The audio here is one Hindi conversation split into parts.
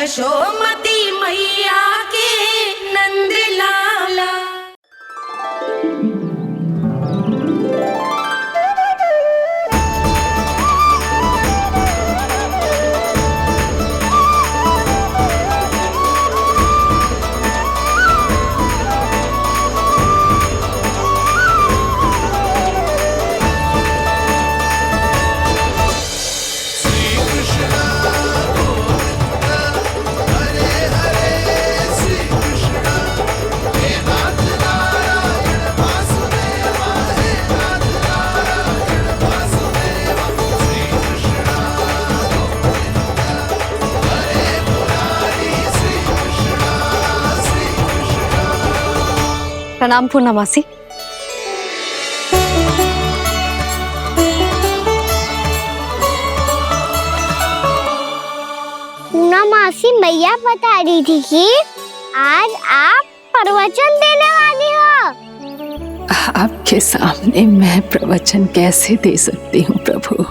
यशोमती मैया के नंद लाला। प्रणाम पूर्णा मासी। पूर्णा मासी, मैया बता रही थी कि आज आप प्रवचन देने वाली हो। आपके सामने मैं प्रवचन कैसे दे सकती हूँ प्रभु?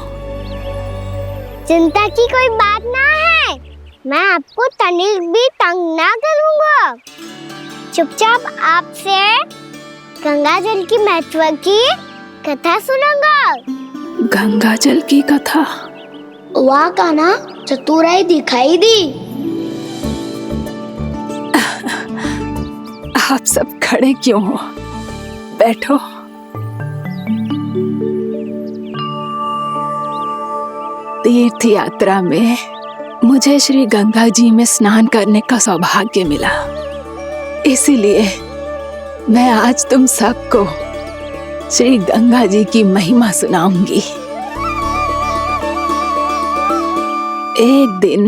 चिंता की कोई बात ना है, मैं आपको तनिक भी तंग ना करूँगा। चुपचाप आपसे गंगा जल की महत्व की कथा सुनूंगा। गंगा जल की कथा? वहाँ का ना चतुराई दिखाई दी। आप सब खड़े क्यों हो? बैठो। तीर्थ यात्रा में मुझे श्री गंगा जी में स्नान करने का सौभाग्य मिला, इसीलिए मैं आज तुम सबको श्री गंगा जी की महिमा सुनाऊंगी। एक दिन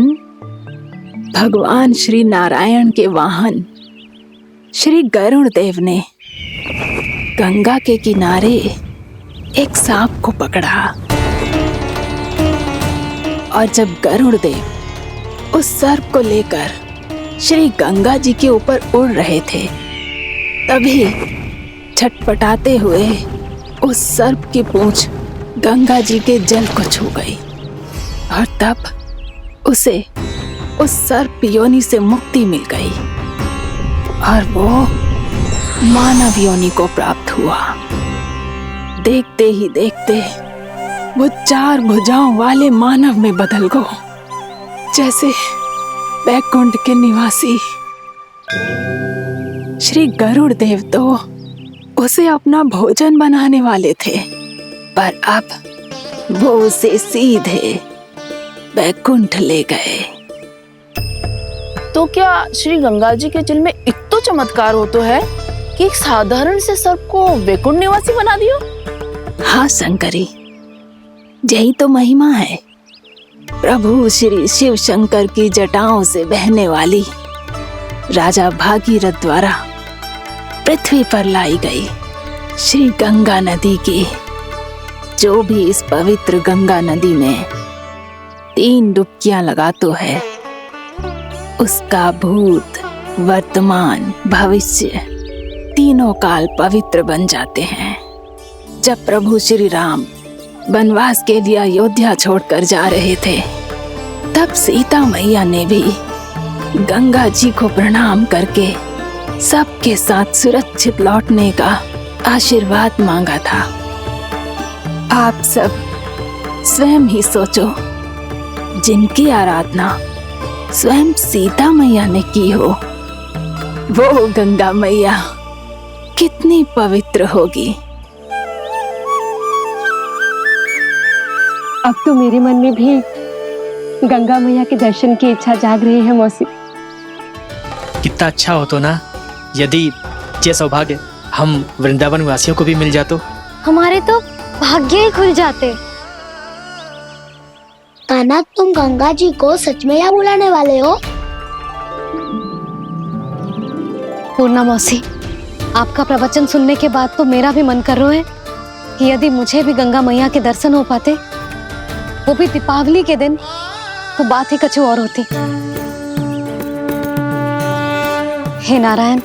भगवान श्री नारायण के वाहन श्री गरुड़ देव ने गंगा के किनारे एक सांप को पकड़ा, और जब गरुड़ देव उस सर्प को लेकर श्री गंगा जी के ऊपर उड़ रहे थे, तभी छटपटाते हुए उस सर्प की पूंछ गंगा जी के जल को छू गई, और तब उसे उस सर्प योनि से मुक्ति मिल गई और वो मानव योनि को प्राप्त हुआ। देखते ही देखते वो 4 भुजाओं वाले मानव में बदल गया, जैसे बैकुंठ के निवासी। श्री गरुड़ देव तो उसे अपना भोजन बनाने वाले थे, पर अब वो उसे सीधे बैकुंठ ले गए। तो क्या श्री गंगा जी के जल में इतना चमत्कार हो तो है कि एक साधारण से सर्प को वैकुंठ निवासी बना दियो? हाँ शंकरी, यही तो महिमा है। प्रभु श्री शिव शंकर की जटाओं से बहने वाली राजा भागीरथ द्वारा पृथ्वी पर लाई गई श्री गंगा नदी की, जो भी इस पवित्र गंगा नदी में 3 डुबकियां लगातो है, उसका भूत, वर्तमान, भविष्य तीनों काल पवित्र बन जाते हैं। जब प्रभु श्री राम वनवास के लिए अयोध्या छोड़कर जा रहे थे, तब सीता मैया ने भी गंगा जी को प्रणाम करके सबके साथ सुरक्षित लौटने का आशीर्वाद मांगा था। आप सब स्वयं ही सोचो, जिनकी आराधना स्वयं सीता मैया ने की हो, वो गंगा मैया कितनी पवित्र होगी। अब तो मेरे मन में भी गंगा मैया के दर्शन की इच्छा जाग रही है मौसी। कितना अच्छा हो तो ना यदि ये सौभाग्य हम वृंदावन वासियों को भी मिल जातो। हमारे तो भाग्य ही खुल जाते। कान्हा, तुम गंगा जी को सच में यहाँ बुलाने वाले हो? पूर्णा मौसी, आपका प्रवचन सुनने के बाद तो मेरा भी मन कर रहा है कि यदि मुझे भी गंगा मैया के दर्शन हो पाते, वो भी दीपावली के दिन, तो बात ही कुछ और होती। हे नारायण,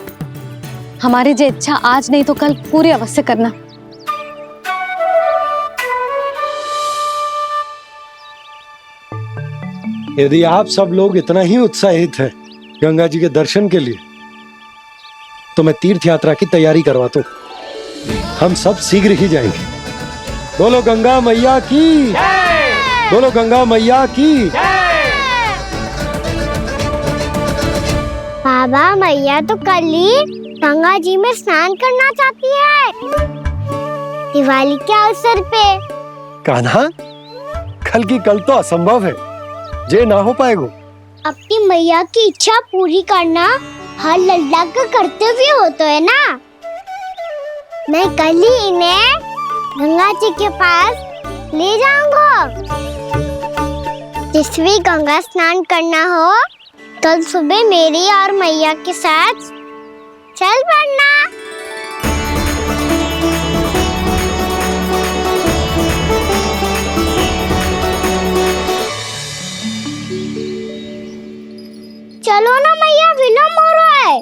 हमारी जो इच्छा आज नहीं तो कल पूरी अवश्य करना। यदि आप सब लोग इतना ही उत्साहित हैं गंगा जी के दर्शन के लिए तो मैं तीर्थ यात्रा की तैयारी करवाता हूँ। हम सब शीघ्र ही जाएंगे। बोलो गंगा मैया की, बोलो गंगा मैया की। बाबा, मैया तो कल ही गंगा जी में स्नान करना चाहती है, दिवाली के अवसर पे। कान्हा, कल की कल तो असंभव है, जे ना हो पाएगा। अपनी मैया की इच्छा पूरी करना हर लल्ला का कर्तव्य होता है ना। मैं कल ही इन्हें गंगा जी के पास ले जाऊंगा। जिस भी गंगा स्नान करना हो कल सुबह मेरी और मैया के साथ चल पड़ना। चलो ना मैया, विलम्ब हो रहा है।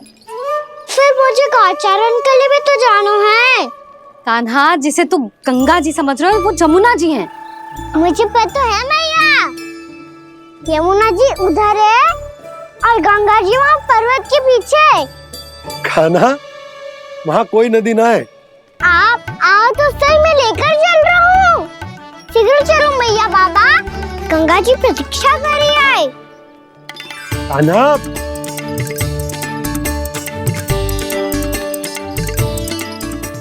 फिर मुझे काचारण के लिए भी तो जाना है। कान्हा, जिसे तू गंगा जी समझ रहे हो वो जमुना जी हैं। मुझे पता है मैया, यमुना जी उधर है और गंगा जी वहाँ पर्वत के पीछे। कान्हा, वहाँ कोई नदी ना है। आप आओ तो सही, मैं लेकर चल रहा हूँ। शीघ्र चलो मैया बाबा, गंगा जी प्रतीक्षा कर रही है। कान्हा,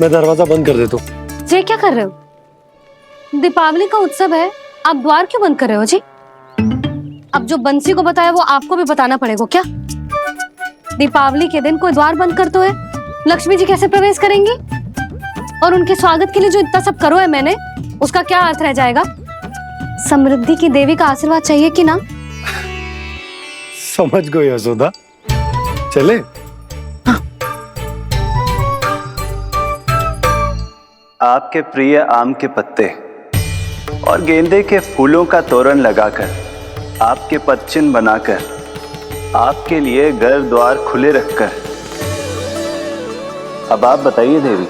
मैं दरवाजा बंद कर देता हूँ। ये क्या कर रहे हो? दीपावली का उत्सव है, आप द्वार क्यों बंद कर रहे हो जी? अब जो बंसी को बताया वो आपको भी बताना पड़ेगा क्या? दीपावली के दिन कोई द्वार बंद कर तो है, लक्ष्मी जी कैसे प्रवेश करेंगी? और उनके स्वागत के लिए जो इतना सब करो है मैंने, उसका क्या अर्थ रह जाएगा? समृद्धि की देवी का आशीर्वाद चाहिए कि ना? समझ गई यशोदा, चले। हाँ। आपके प्रिय आम के पत्ते और गेंदे के फूलों का तोरण लगाकर, आपके पदचिन्ह बनाकर, आपके लिए घर द्वार खुले रखकर, अब आप बताइए देवी,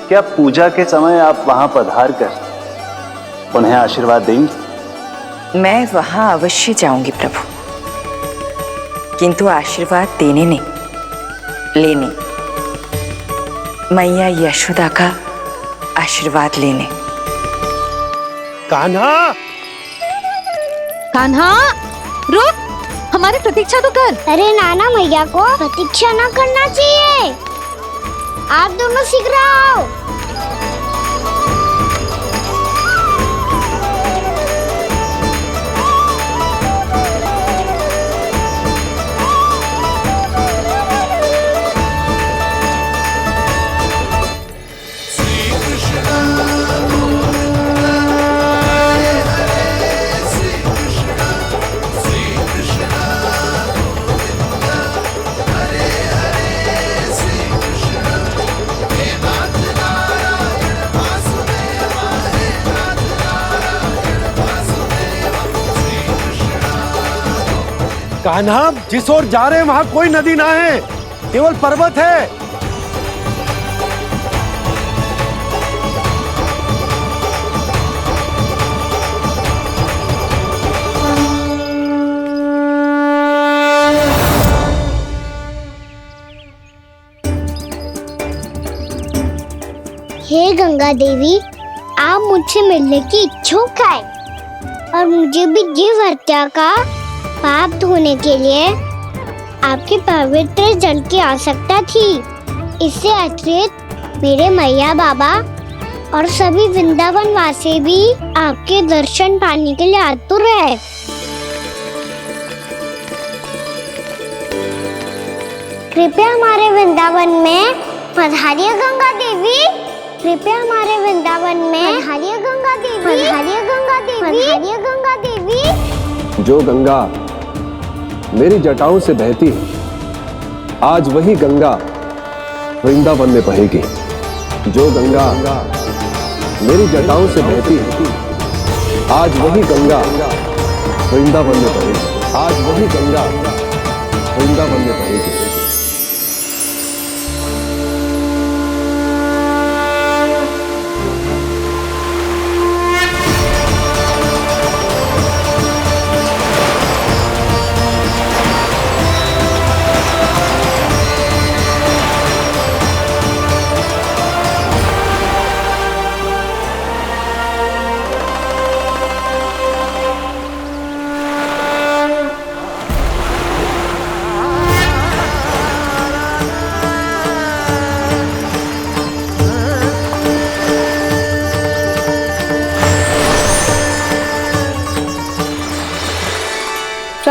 क्या पूजा के समय आप वहां पधार कर उन्हें आशीर्वाद देंगी? मैं वहां अवश्य जाऊंगी प्रभु, किंतु आशीर्वाद देने नहीं, लेने, मैया यशोदा का आशीर्वाद लेने। कान्हा, कान्हा, रुक, हमारी प्रतीक्षा तो कर। अरे नाना, मैया को प्रतीक्षा ना करना चाहिए। आप दोनों शीघ्र आओ। कान्हा, जिस ओर जा रहे हैं वहाँ कोई नदी ना है, केवल पर्वत है। हे गंगा देवी, आप मुझसे मिलने की इच्छुक है और मुझे भी जीव हत्या का पाप धोने के लिए आपके पवित्र जल की आवश्यकता थी। इससे अतिरिक्त मेरे मैया बाबा और सभी वृंदावन वासी भी आपके दर्शन पाने के लिए आतुर है। कृपया हमारे वृंदावन में पधारिए गंगा देवी, कृपया हमारे वृंदावन में पधारिए गंगा देवी, पधारिए गंगा देवी, पधारिए गंगा देवी। जो गंगा मेरी जटाओं से बहती है, आज वही गंगा वृंदावन में बहेगी। जो गंगा मेरी जटाओं से बहती है, आज वही गंगा वृंदावन में बहेगी। आज वही गंगा वृंदावन में बहेगी।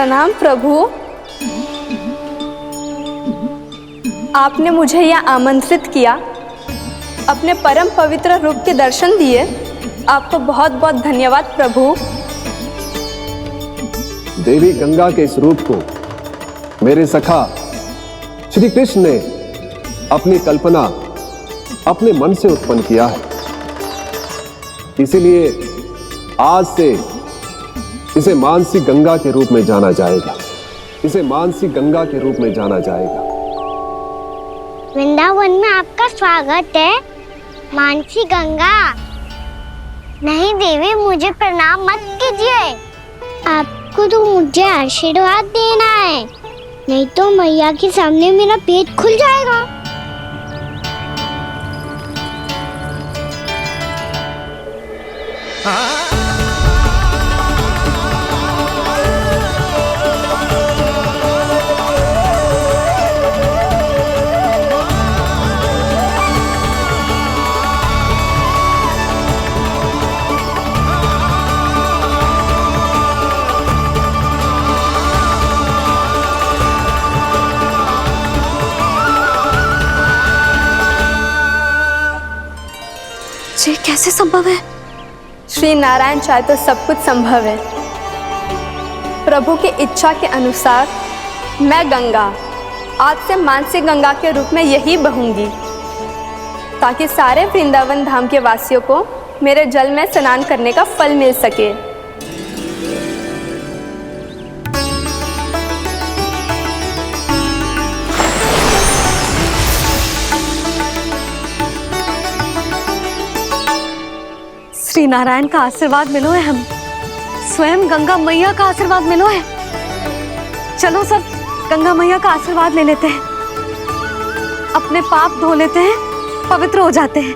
प्रणाम प्रभु। आपने मुझे यह आमंत्रित किया, अपने परम पवित्र रूप के दर्शन दिए। आपको बहुत बहुत धन्यवाद प्रभु। देवी गंगा के इस रूप को मेरे सखा श्री कृष्ण ने अपनी कल्पना अपने मन से उत्पन्न किया है, इसीलिए आज से इसे मानसी गंगा के रूप में जाना जाएगा। इसे मानसी गंगा के रूप में जाना जाएगा। वृंदावन में आपका स्वागत है मानसी गंगा। नहीं देवी, मुझे प्रणाम मत कीजिए। आपको तो मुझे आशीर्वाद देना है, नहीं तो मैया के सामने मेरा पेट खुल जाएगा। ये कैसे संभव है? श्री नारायण चाहे तो सब कुछ संभव है। प्रभु की इच्छा के अनुसार मैं गंगा आज से मानसी गंगा के रूप में यही बहूंगी, ताकि सारे वृंदावन धाम के वासियों को मेरे जल में स्नान करने का फल मिल सके। श्री नारायण का आशीर्वाद मिलो है, हम स्वयं गंगा मैया का आशीर्वाद मिलो है। चलो सब गंगा मैया का आशीर्वाद ले लेते हैं, अपने पाप धो लेते हैं, पवित्र हो जाते हैं।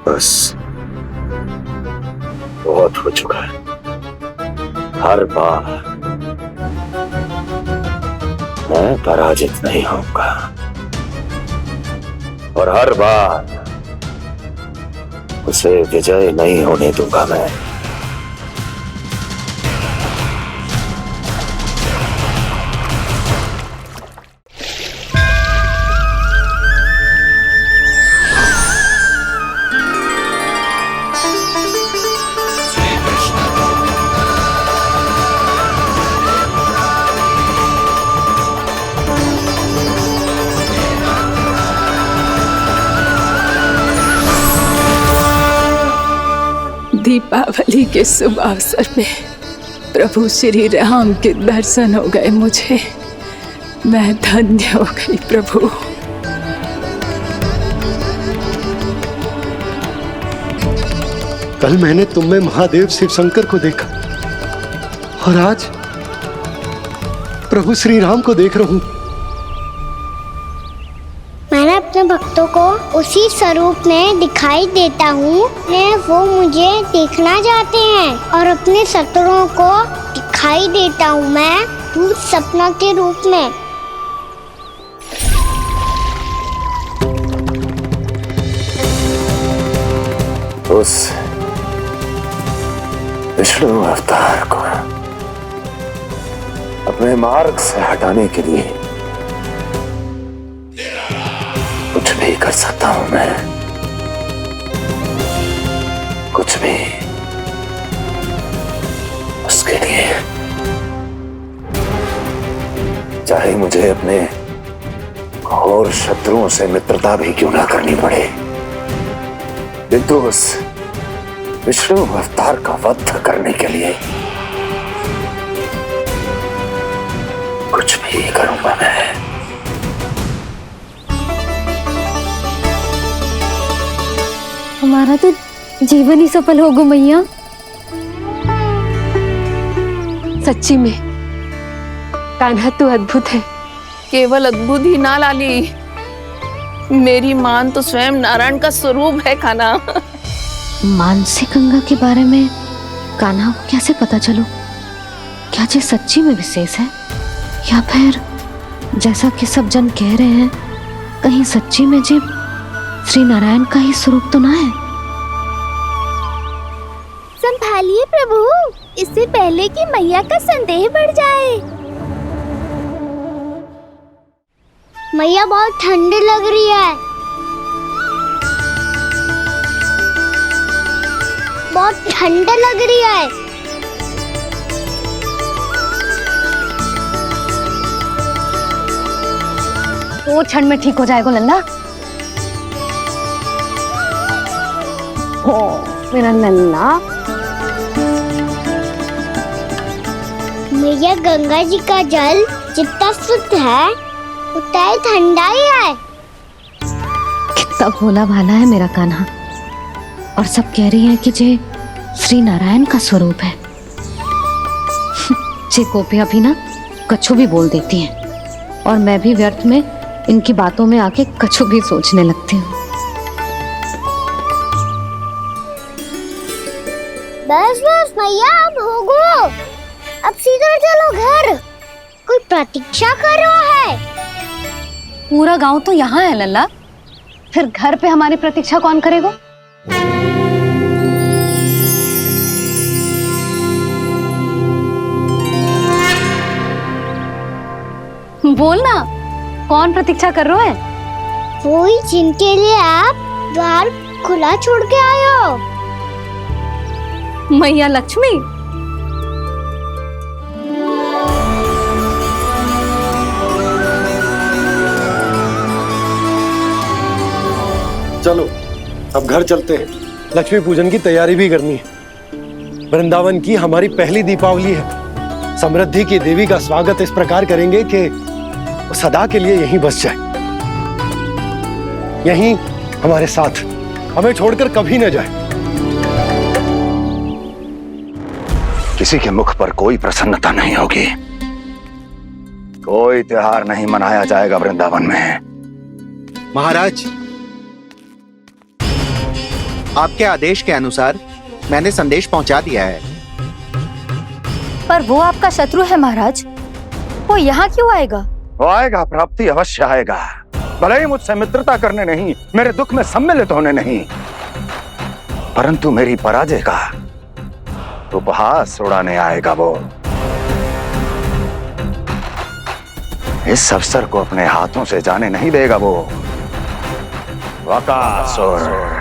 बस बहुत हो चुका है। हर बार मैं पराजित नहीं होऊंगा और हर बार उसे विजय नहीं होने दूंगा मैं। दीपावली के शुभ अवसर में प्रभु श्री राम के दर्शन हो गए मुझे। मैं धन्य हो गई प्रभु। कल मैंने तुम में महादेव शिव शंकर को देखा और आज प्रभु श्री राम को देख रहा हूं। मैंने अपने भक्तों को उसी स्वरूप में दिखाई देता हूँ, वो मुझे देखना चाहते हैं और अपने शत्रुओं को दिखाई देता हूँ मैं भूत सपना के रूप में। उस विष्णु अवतार को अपने मार्ग से हटाने के लिए कुछ भी कर सकता हूं मैं, कुछ भी। उसके लिए चाहे मुझे अपने घोर शत्रुओं से मित्रता भी क्यों ना करनी पड़े, किंतु उस विष्णु अवतार का वध करने के लिए कुछ भी करूंगा मैं। हमारा तो जीवन ही सफल होगा मैया। सच्ची में कान्हा तू अद्भुत है, केवल अद्भुत ही ना लाली, मेरी मान तो स्वयं नारायण का स्वरूप है कान्हा। मानसी गंगा के बारे में कान्हा को कैसे पता चलो? क्या ये सच्ची में विशेष है, या फिर जैसा कि सब जन कह रहे हैं, कहीं सच्ची में जी श्री नारायण का ही स्वरूप तो ना है? संभालिए प्रभु, इससे पहले कि मैया का संदेह बढ़ जाए। मैया बहुत ठंडी लग रही है, बहुत ठंडा लग रही है। वो क्षण में ठीक हो जाएगा लल्ला। ओ मेरा लल्ला। मैया गंगा जी का जल जितना शुद्ध है उतना ही ठंडा ही है। कितना भोला भाला है मेरा कान्हा। और सब कह रही हैं कि ये श्री नारायण का स्वरूप है। ये गोपियां भी ना कछु भी बोल देती हैं, और मैं भी व्यर्थ में इनकी बातों में आके कछु भी सोचने लगती हूँ। बस बस मैया, अब हो गो, अब सीधा चलो घर। कोई प्रतीक्षा कर रहा है। पूरा गांव तो यहाँ है लल्ला, फिर घर पे हमारी प्रतीक्षा कौन करेगा? बोल ना, कौन प्रतीक्षा कर रहे हैं? वही जिनके लिए आप द्वार खुला छोड़ के आए हो। मैया लक्ष्मी। चलो अब घर चलते हैं, लक्ष्मी पूजन की तैयारी भी करनी है। वृंदावन की हमारी पहली दीपावली है। समृद्धि की देवी का स्वागत इस प्रकार करेंगे कि वो सदा के लिए यहीं बस जाए, यहीं हमारे साथ, हमें छोड़कर कभी न जाए। किसी के मुख पर कोई प्रसन्नता नहीं होगी, कोई त्योहार नहीं मनाया जाएगा वृंदावन में। महाराज, आपके आदेश के अनुसार मैंने संदेश पहुंचा दिया है। पर वो आपका शत्रु है महाराज, वो यहाँ क्यों आएगा? वो आएगा, प्राप्ति अवश्य आएगा। भले ही मुझसे मित्रता करने नहीं, मेरे दुख में सम्मिलित होने नहीं, परंतु मेरी पराजय का उपहास उड़ाने आएगा वो। इस अवसर को अपने हाथों से जाने नहीं देगा वो। वकासुर।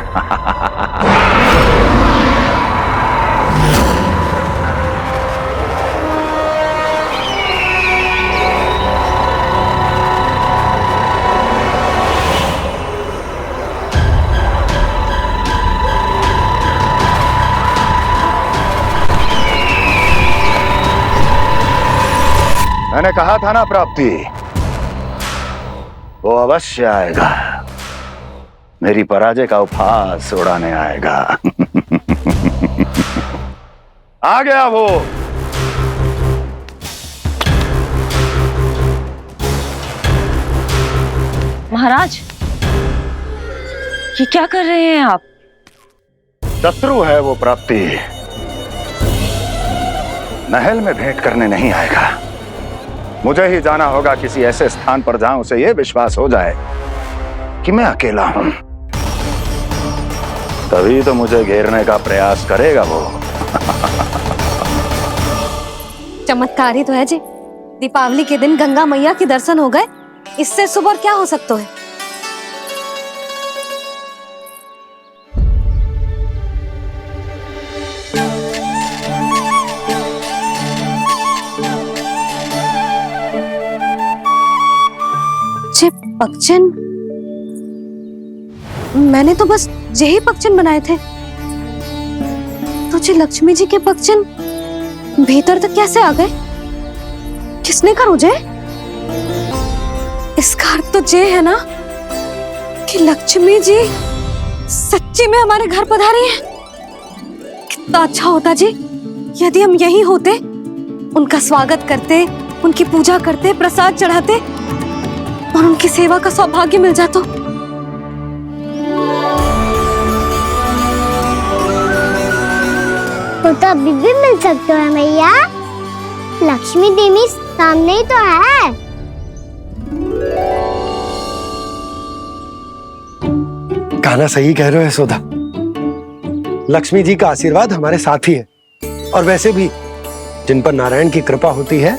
मैंने कहा था ना प्राप्ति, वो अवश्य आएगा, मेरी पराजय का उपहास उड़ाने आएगा। आ गया वो। महाराज, ये क्या कर रहे हैं आप? शत्रु है वो प्राप्ति, महल में भेंट करने नहीं आएगा। मुझे ही जाना होगा किसी ऐसे स्थान पर जहां उसे यह विश्वास हो जाए कि मैं अकेला हूं, तभी तो मुझे घेरने का प्रयास करेगा वो। चमत्कार ही तो है जी, दीपावली के दिन गंगा मैया के दर्शन हो गए, इससे शुभ और क्या हो सकता है? पक्षन, मैंने तो बस यही पक्षन बनाए थे, तो जे लक्ष्मी जी के पक्षन भीतर तक कैसे आ गए? किसने कहा मुझे? इसका अर्थ तो ये है ना कि लक्ष्मी जी सच्ची में हमारे घर पधारी हैं। कितना अच्छा होता जी यदि हम यहीं होते, उनका स्वागत करते, उनकी पूजा करते, प्रसाद चढ़ाते। और उनकी सेवा का सौभाग्य मिल जाता। तो अभी भी मिल सकते हो मैया, लक्ष्मी देवी सामने ही तो है। कान्हा सही कह रहे हो यशोदा, लक्ष्मी जी का आशीर्वाद हमारे साथ ही है। और वैसे भी जिन पर नारायण की कृपा होती है,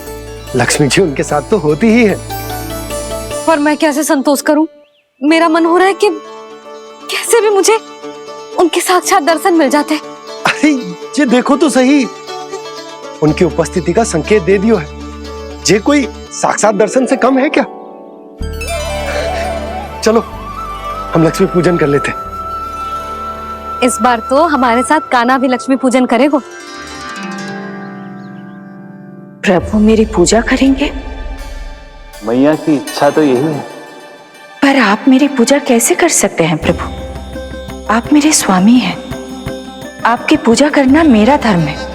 लक्ष्मी जी उनके साथ तो होती ही है। पर मैं कैसे संतोष करूं? मेरा मन हो रहा है कि कैसे भी मुझे उनके साक्षात दर्शन मिल जाते। अरे ये देखो तो सही, उनकी उपस्थिति का संकेत दे दियो है। ये कोई साक्षात दर्शन से कम है क्या? चलो हम लक्ष्मी पूजन कर लेते। इस बार तो हमारे साथ कान्हा भी लक्ष्मी पूजन करेगा। प्रभु मेरी पूजा करेंगे? मैया की इच्छा तो यही है। पर आप मेरी पूजा कैसे कर सकते हैं प्रभु? आप मेरे स्वामी हैं, आपकी पूजा करना मेरा धर्म है।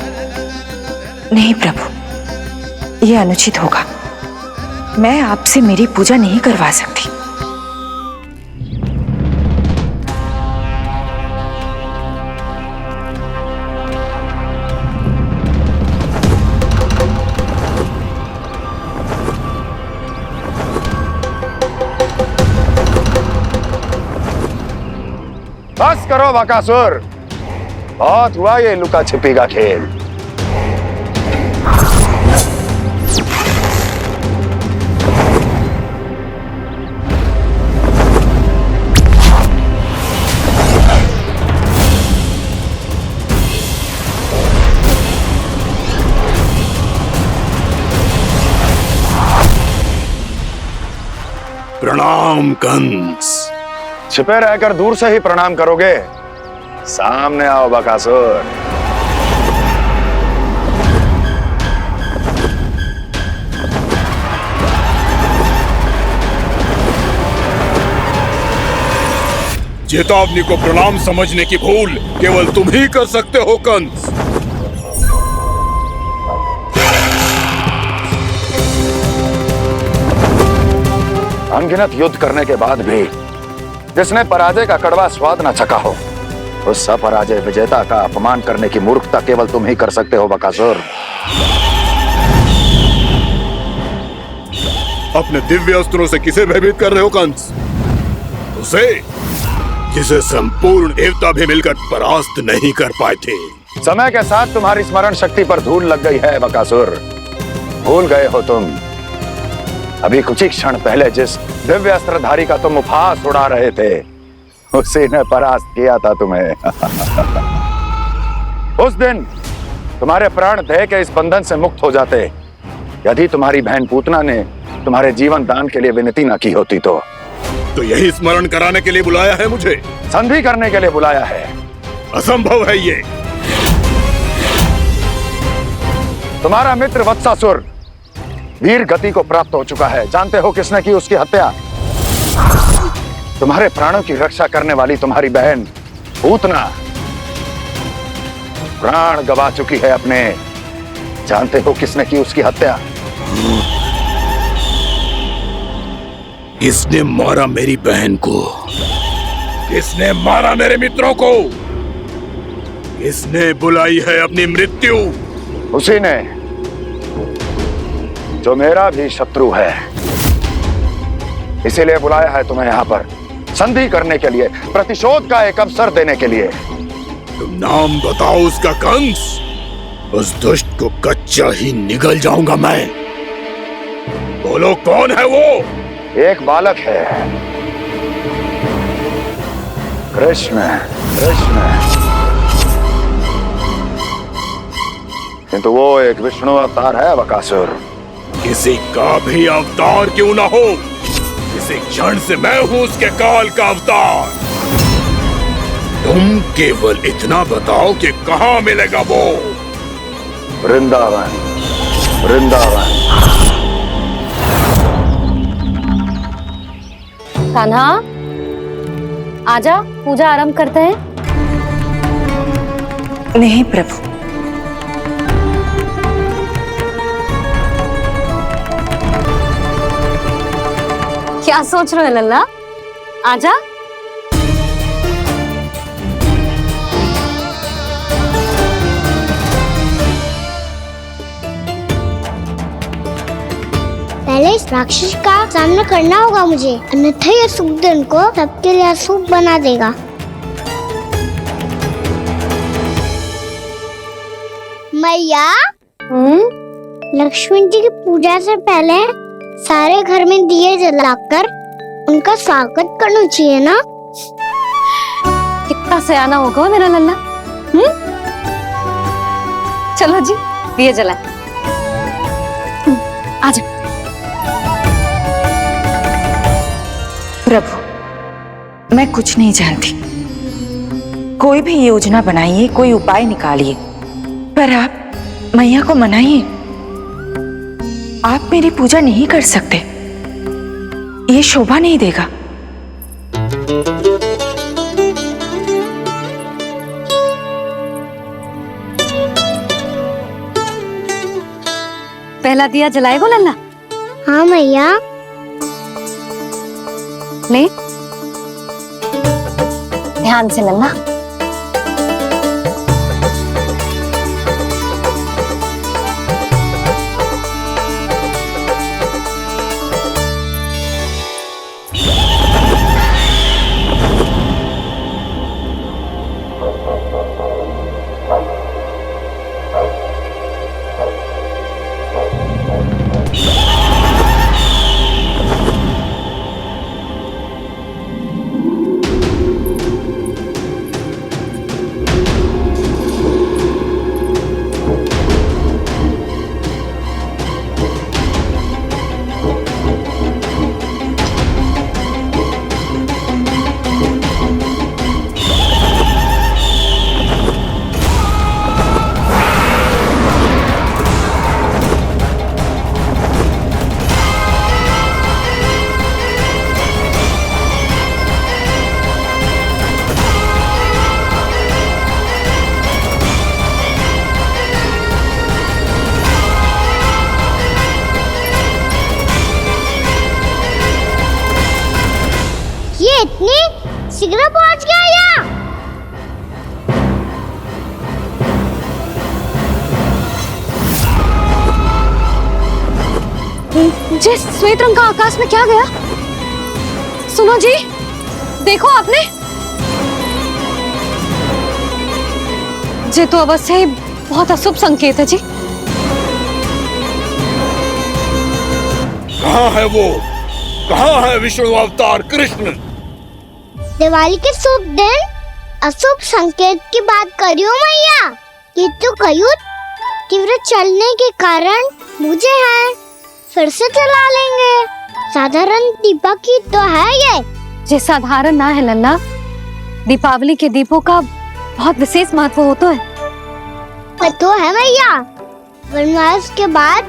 नहीं प्रभु, यह अनुचित होगा। मैं आपसे मेरी पूजा नहीं करवा सकती। बस करो बकासुर, बहुत हुआ ये लुका छिपी का खेल। प्रणाम कंस। छिपे रहकर दूर से ही प्रणाम करोगे? सामने आओ बकासुर। चेतावनी को प्रणाम समझने की भूल केवल तुम ही कर सकते हो कंस। अनगिनत युद्ध करने के बाद भी जिसने पराजय का कड़वा स्वाद न चखा हो, उस अपराजय विजेता का अपमान करने की मूर्खता केवल तुम ही कर सकते हो बकासुर। अपने दिव्य अस्त्रों से किसे भयभीत कर रहे हो कंस? उसे जिसे संपूर्ण देवता भी मिलकर परास्त नहीं कर पाए थे। समय के साथ तुम्हारी स्मरण शक्ति पर धूल लग गई है बकासुर। भूल गए हो तुम अभी कुछ ही क्षण पहले जिस दिव्य अस्त्रधारी का तुम उपहास उड़ा रहे थे, उसी ने परास्त किया था तुम्हें। उस दिन तुम्हारे प्राण देह के इस बंधन से मुक्त हो जाते यदि तुम्हारी बहन पूतना ने तुम्हारे जीवन दान के लिए विनती न की होती। तो यही स्मरण कराने के लिए बुलाया है मुझे? संधि करने के लिए बुलाया है। असंभव है ये। तुम्हारा मित्र वत्सासुर वीर गति को प्राप्त हो चुका है। जानते हो किसने की उसकी हत्या? तुम्हारे प्राणों की रक्षा करने वाली तुम्हारी बहन पूतना प्राण गवा चुकी है अपने। जानते हो किसने की उसकी हत्या? किसने मारा मेरी बहन को? किसने मारा मेरे मित्रों को? किसने बुलाई है अपनी मृत्यु? उसी ने जो मेरा भी शत्रु है। इसीलिए बुलाया है तुम्हें यहाँ पर संधि करने के लिए, प्रतिशोध का एक अवसर देने के लिए। तुम नाम बताओ उसका कंस। उस दुष्ट को कच्चा ही निगल जाऊंगा मैं। बोलो कौन है वो? एक बालक है, कृष्ण। कृष्ण, किंतु वो एक विष्णु अवतार है बकासुर। किसी का भी अवतार क्यों ना हो, इसी क्षण से मैं हूं उसके काल का अवतार। तुम केवल इतना बताओ कि कहां मिलेगा वो? वृंदावन। वृंदावन। कान्हा, आजा, पूजा आरंभ करते हैं। नहीं प्रभु, क्या सोच रहे हो लल्ला? आजा। पहले इस राक्षस का सामना करना होगा मुझे, अन्यथा ये शुभ दिन को सबके लिए अशुभ बना देगा। मैया, लक्ष्मण जी की पूजा से पहले सारे घर में दिए जलाकर उनका स्वागत करना चाहिए ना? कितना सयाना होगा मेरा लल्ला। चलो जी, दिए जलाए। आजा। प्रभु, मैं कुछ नहीं जानती। कोई भी योजना बनाइए, कोई उपाय निकालिए, पर आप मैया को मनाइए। आप मेरी पूजा नहीं कर सकते, ये शोभा नहीं देगा। पहला दिया जलाएगो लल्ला? हाँ मैया। ले, ध्यान से लल्ला। इतनी शीघ्र पहुंच गया यहाँ? जे श्वेत रंग का आकाश में क्या गया? सुनो जी, देखो आपने, जे तो अवश्य ही बहुत अशुभ संकेत है जी। कहाँ है वो? कहाँ है विष्णु अवतार कृष्ण? दिवाली के शुभ दिन अशुभ संकेत की बात करियो मैया। ये तो कयूत तीव्र चलने के कारण मुझे है, फिर से चला लेंगे। साधारण दीपक ही तो है ये साधारण ना है लल्ला, दीपावली के दीपों का बहुत विशेष महत्व होता है। तो है मैया, वनवास के बाद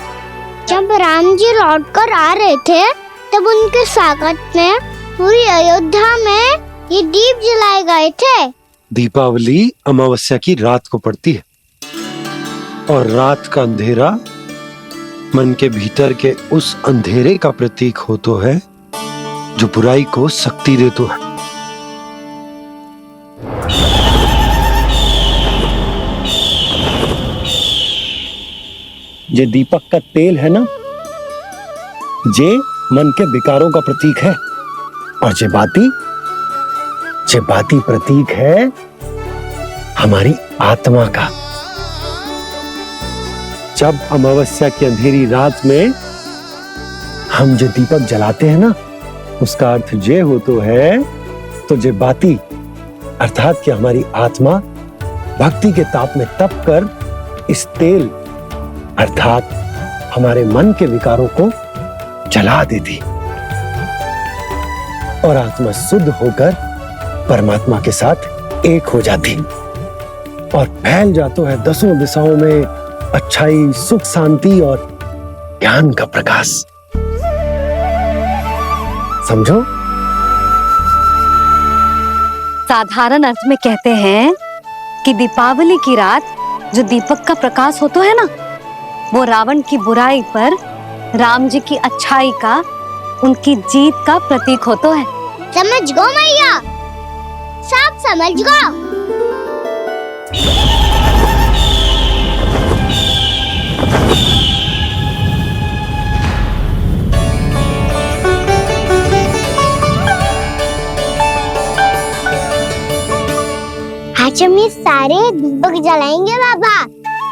जब राम जी लौटकर आ रहे थे तब उनके स्वागत में पूरी अयोध्या में ये दीप जलाए गए थे। दीपावली अमावस्या की रात को पड़ती है और रात का अंधेरा मन के भीतर के उस अंधेरे का प्रतीक होता है जो बुराई को शक्ति देता है। ये दीपक का तेल है ना, जे मन के विकारों का प्रतीक है, और जे बाती प्रतीक है हमारी आत्मा का। जब अमावस्या की अंधेरी रात में हम जो दीपक जलाते हैं ना, उसका अर्थ जे हो तो है, तो जे बाती अर्थात कि हमारी आत्मा भक्ति के ताप में तप कर इस तेल अर्थात हमारे मन के विकारों को जला देती और आत्मा शुद्ध होकर परमात्मा के साथ एक हो जाती और फैल जाता है दसों दिशाओं में अच्छाई, सुख, शांति और ज्ञान का प्रकाश। समझो? साधारण अर्थ में कहते हैं कि दीपावली की रात जो दीपक का प्रकाश होता है ना, वो रावण की बुराई पर राम जी की अच्छाई का उनकी जीत का प्रतीक हो तो है। समझ गो मैया, सब समझ गो। आज हम ये सारे दीपक जलाएंगे बाबा,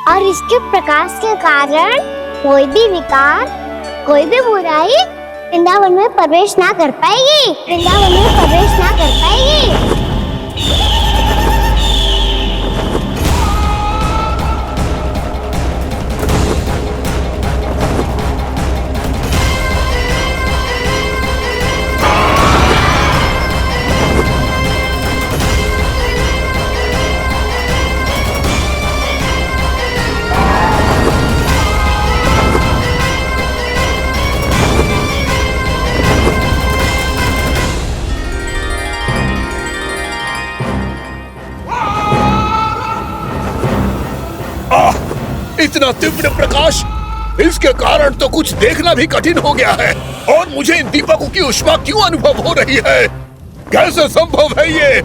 और इसके प्रकाश के कारण कोई भी विकार, कोई भी बुराई वृंदावन में प्रवेश ना कर पाएगी, वृंदावन में प्रवेश ना कर पाएगी। इतना तीव्र प्रकाश, इसके कारण तो कुछ देखना भी कठिन हो गया है। और मुझे इन दीपकों की उष्मा क्यों अनुभव हो रही है? कैसे संभव है ये?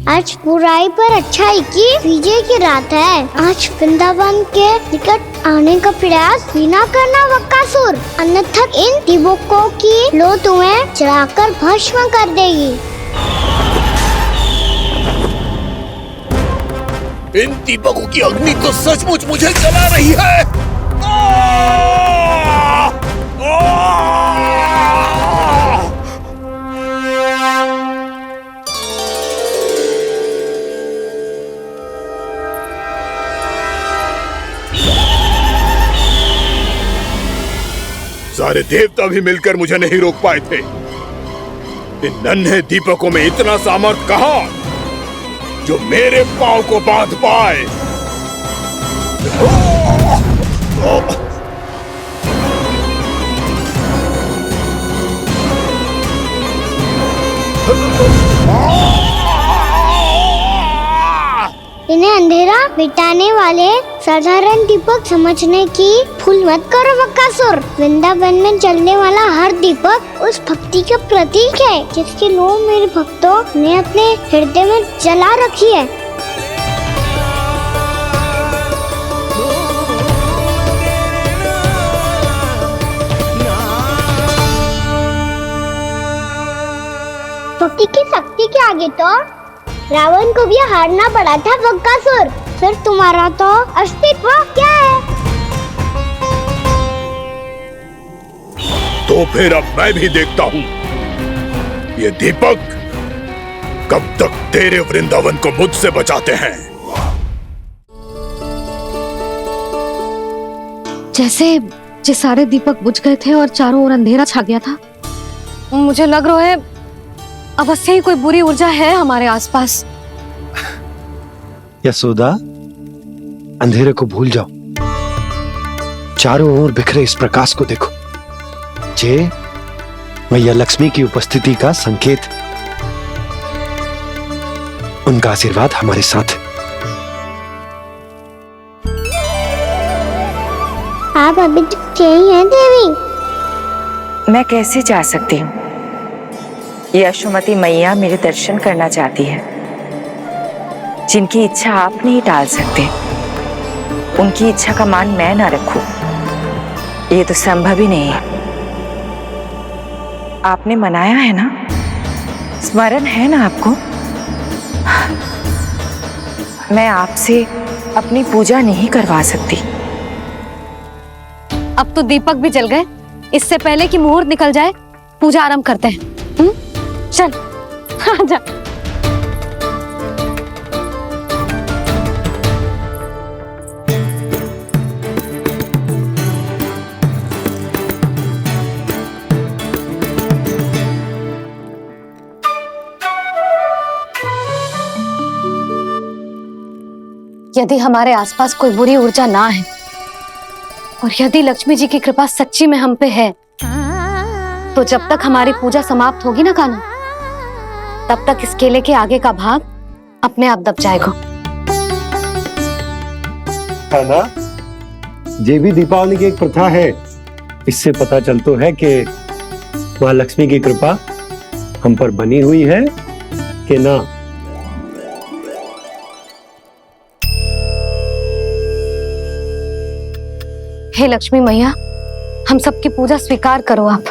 आज बुराई पर अच्छाई की विजय की रात है। आज वृंदावन के निकट आने का प्रयास भी ना करना बकासुर, अन्यथा इन दीपकों की लो तुम्हें जलाकर भस्म कर देगी। इन दीपकों की अग्नि तो सचमुच मुझे जला रही है। सारे देवता भी मिलकर मुझे नहीं रोक पाए थे। इन नन्हे दीपकों में इतना सामर्थ्य कहां जो मेरे पांव को बांध पाए। इन्हें अंधेरा मिटाने वाले साधारण दीपक समझने की भूल मत करो बकासुर। वृंदावन में जलने वाला हर दीपक उस भक्ति का प्रतीक है जिसकी लो मेरे भक्तों ने अपने हृदय में जला रखी है। भक्ति की शक्ति के आगे तो रावण को भी हारना पड़ा था बकासुर। फिर तुम्हारा तो अस्तित्व क्या है? तो फिर अब मैं भी देखता हूँ ये दीपक कब तक तेरे वृंदावन को मुझसे बचाते हैं। जैसे ये सारे दीपक बुझ गए थे और चारों ओर अंधेरा छा गया था, मुझे लग रहा है अवश्य ही कोई बुरी ऊर्जा है हमारे आसपास। यशोदा, अंधेरे को भूल जाओ, चारों ओर बिखरे इस प्रकाश को देखो। जे मैया लक्ष्मी की उपस्थिति का संकेत, उनका आशीर्वाद हमारे साथ। आप अभी तक यही हैं देवी? मैं कैसे जा सकती हूँ? यशोमती मैया मेरे दर्शन करना चाहती है। जिनकी इच्छा आप नहीं टाल सकते, उनकी इच्छा का मान मैं ना रखूं, ये तो संभव ही नहीं है। आपने मनाया है ना, स्मरण है ना आपको? मैं आपसे अपनी पूजा नहीं करवा सकती। अब तो दीपक भी जल गए, इससे पहले कि मुहूर्त निकल जाए पूजा आरंभ करते हैं। चल आजा। यदि हमारे आसपास कोई बुरी ऊर्जा ना है और यदि लक्ष्मी जी की कृपा सच्ची में हम पे है, तो जब तक हमारी पूजा समाप्त होगी ना कान्हा, तब तक इस केले के आगे का भाग अपने आप दब जाएगा। है ना? ये भी दीपावली की एक प्रथा है। इससे पता चलता है कि माँ लक्ष्मी की कृपा हम पर बनी हुई है कि ना? हे लक्ष्मी मैया, हम सबकी पूजा स्वीकार करो, आप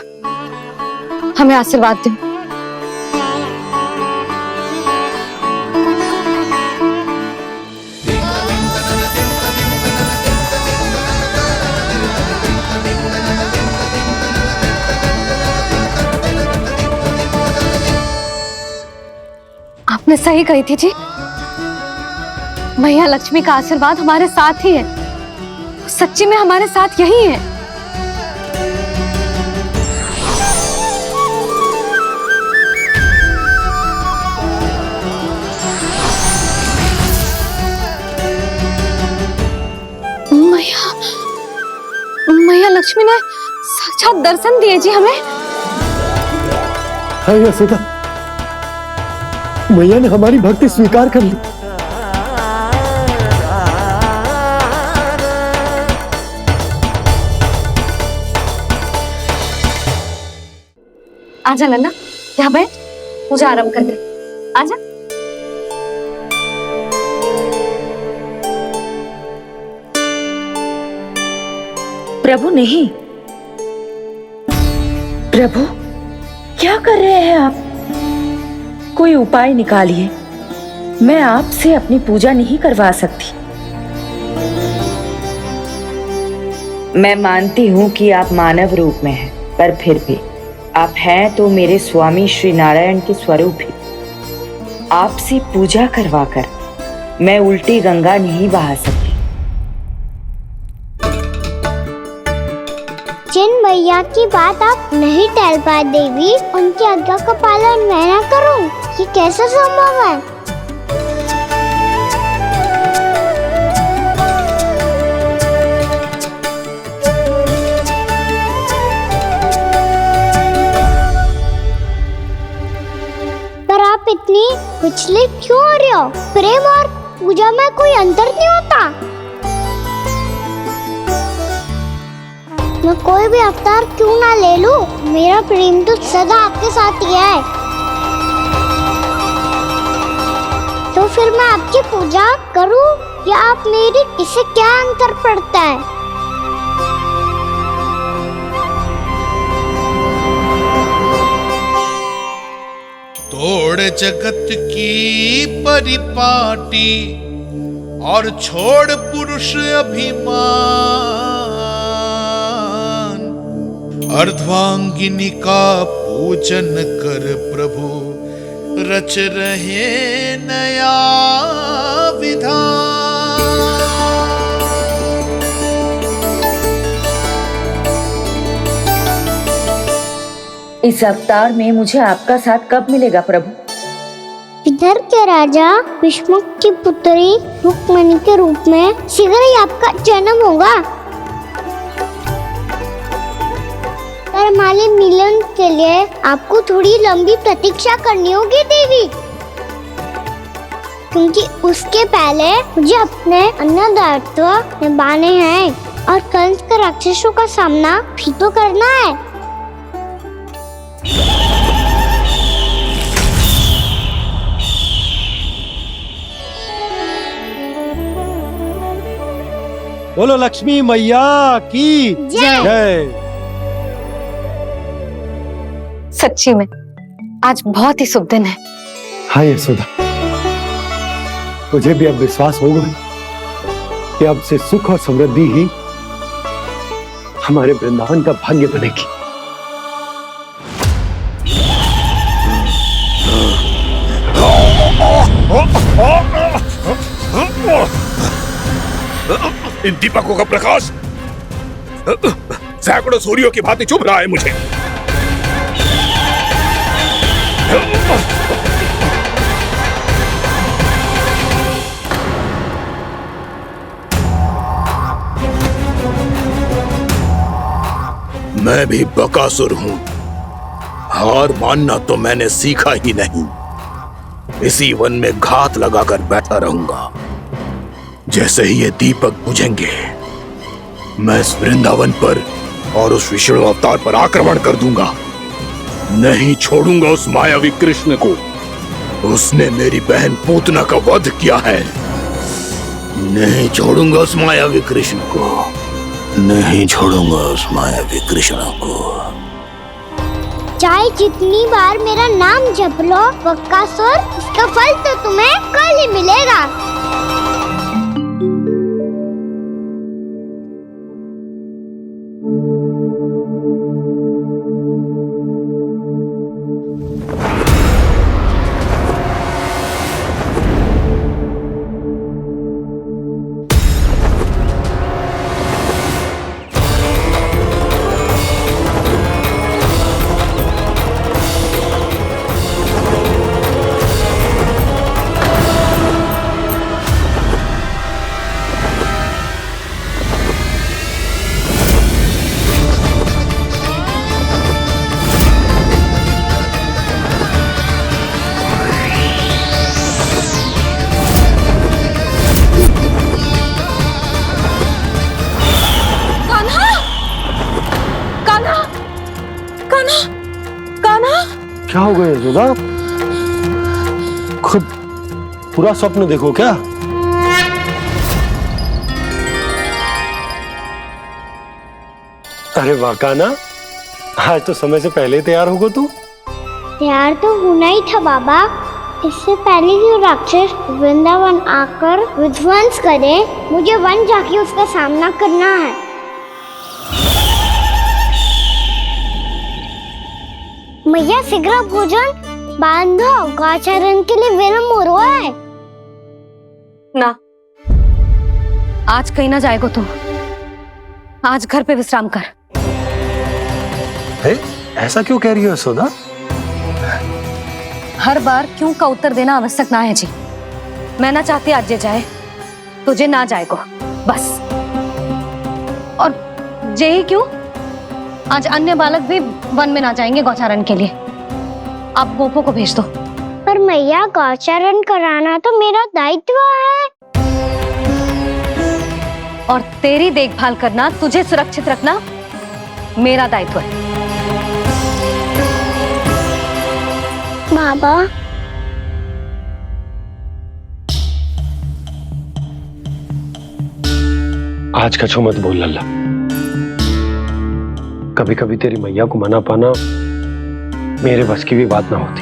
हमें आशीर्वाद दो। आपने सही कही थी जी, मैया लक्ष्मी का आशीर्वाद हमारे साथ ही है, सच्ची में हमारे साथ यही है। मैया लक्ष्मी ने साक्षात दर्शन दिए जी हमें। हाँ यशोदा, मैया ने हमारी भक्ति स्वीकार कर ली। आजा नन्ना, यहाँ बैठ, पूजा आरंभ कर दे। आजा। प्रभु नहीं, प्रभु क्या कर रहे हैं आप? कोई उपाय निकालिए, मैं आपसे अपनी पूजा नहीं करवा सकती। मैं मानती हूँ कि आप मानव रूप में हैं, पर फिर भी आप हैं तो मेरे स्वामी श्री नारायण के स्वरूप ही। आपसे पूजा करवाकर मैं उल्टी गंगा नहीं बहा सकती। जिन मैया की बात आप नहीं टाल पाए देवी, उनकी आज्ञा का पालन मैं ना करूं, ये कैसे संभव है? पर आप इतनी विचलित क्यों हो रहे हो? प्रेम और पूजा में कोई अंतर नहीं होता। मैं कोई भी अवतार क्यों ना ले लूं, मेरा प्रेम तो सदा आपके साथ ही है। तो फिर मैं आपकी पूजा करूं या आप मेरी, इससे क्या अंतर पड़ता है? तोड़ जगत की परिपाटी और छोड़ पुरुष अभिमान, अर्धांगिनी का पूजन कर प्रभु रच रहे नया विधान। इस अवतार में मुझे आपका साथ कब मिलेगा प्रभु? इधर के राजा भीष्मक की पुत्री रुक्मिणी के रूप में शीघ्र ही आपका जन्म होगा। पर हमारे मिलन के लिए आपको थोड़ी लंबी प्रतीक्षा करनी होगी देवी, क्योंकि उसके पहले मुझे अपने अन्य दायित्व निभाने हैं और कंस के राक्षसों का सामना भी तो करना है। बोलो लक्ष्मी मैया की जय। सच्ची में आज बहुत ही शुभ दिन है। हाँ यशोदा, मुझे भी अब विश्वास हो गया कि अब से सुख और समृद्धि ही हमारे वृंदावन का भाग्य बनेगी। इन दीपकों का प्रकाश सैकड़ों सूर्यों की भांति चुभ रहा है मुझे। मैं भी बकासुर हूं, हार मानना तो मैंने सीखा ही नहीं। इसी वन में घात लगाकर बैठा रहूंगा। जैसे ही ये दीपक बुझेंगे, मैं इस वृंदावन पर और उस विष्णु अवतार पर आक्रमण कर दूंगा। नहीं छोड़ूंगा उस मायावी कृष्ण को। उसने मेरी बहन पूतना का वध किया है। नहीं छोड़ूंगा उस मायावी कृष्ण को। नहीं छोड़ूंगा उस मायावी कृष्ण को। चाहे जितनी बार मेरा नाम जप लो बक्कासुर, उसका फल तो तुम्हें कल ही मिलेगा। क्या हो गया यशोदा? खुद पूरा स्वप्न देखो क्या? अरे वाह कान्हा, आज तो समय से पहले ही तैयार होगा तू। तैयार तो होना ही था बाबा। इससे पहले कि वो राक्षस वृंदावन आकर विध्वंस करे, मुझे वन जाके उसका सामना करना है। मैया शीघ्र भोजन बांधो, गौचरण के लिए विलंब हो रहा है। ना, आज कहीं ना जाएगो तुम। आज घर पे विश्राम कर। ऐसा क्यों कह रही हो यशोदा? हर बार क्यों का उत्तर देना आवश्यक ना है जी। मैं ना चाहती आज ये जाए, तुझे ना जाएगो बस। और जे ही क्यों, आज अन्य बालक भी वन में ना जाएंगे गौचारण के लिए। आप गोपो को भेज दो। पर मैया गौचरण कराना तो मेरा दायित्व है। और तेरी देखभाल करना, तुझे सुरक्षित रखना मेरा दायित्व है। बाबा, आज कछु मत बोल लल्ला। कभी कभी तेरी मैया को मना पाना मेरे बस की भी बात ना होती।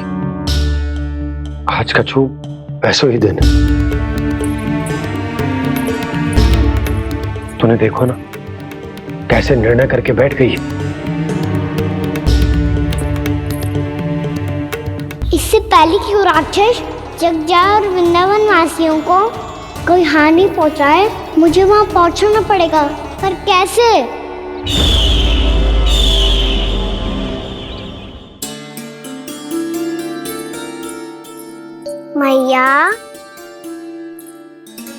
आज कछु ऐसो ही दिन है। तूने देखो ना कैसे निर्णय करके बैठ गई है। इससे पहले कि वो राक्षस जगजा और वृंदावन वासियों को कोई हानि पहुंचाए, मुझे वहां पहुंचना पड़ेगा। पर कैसे? मैया,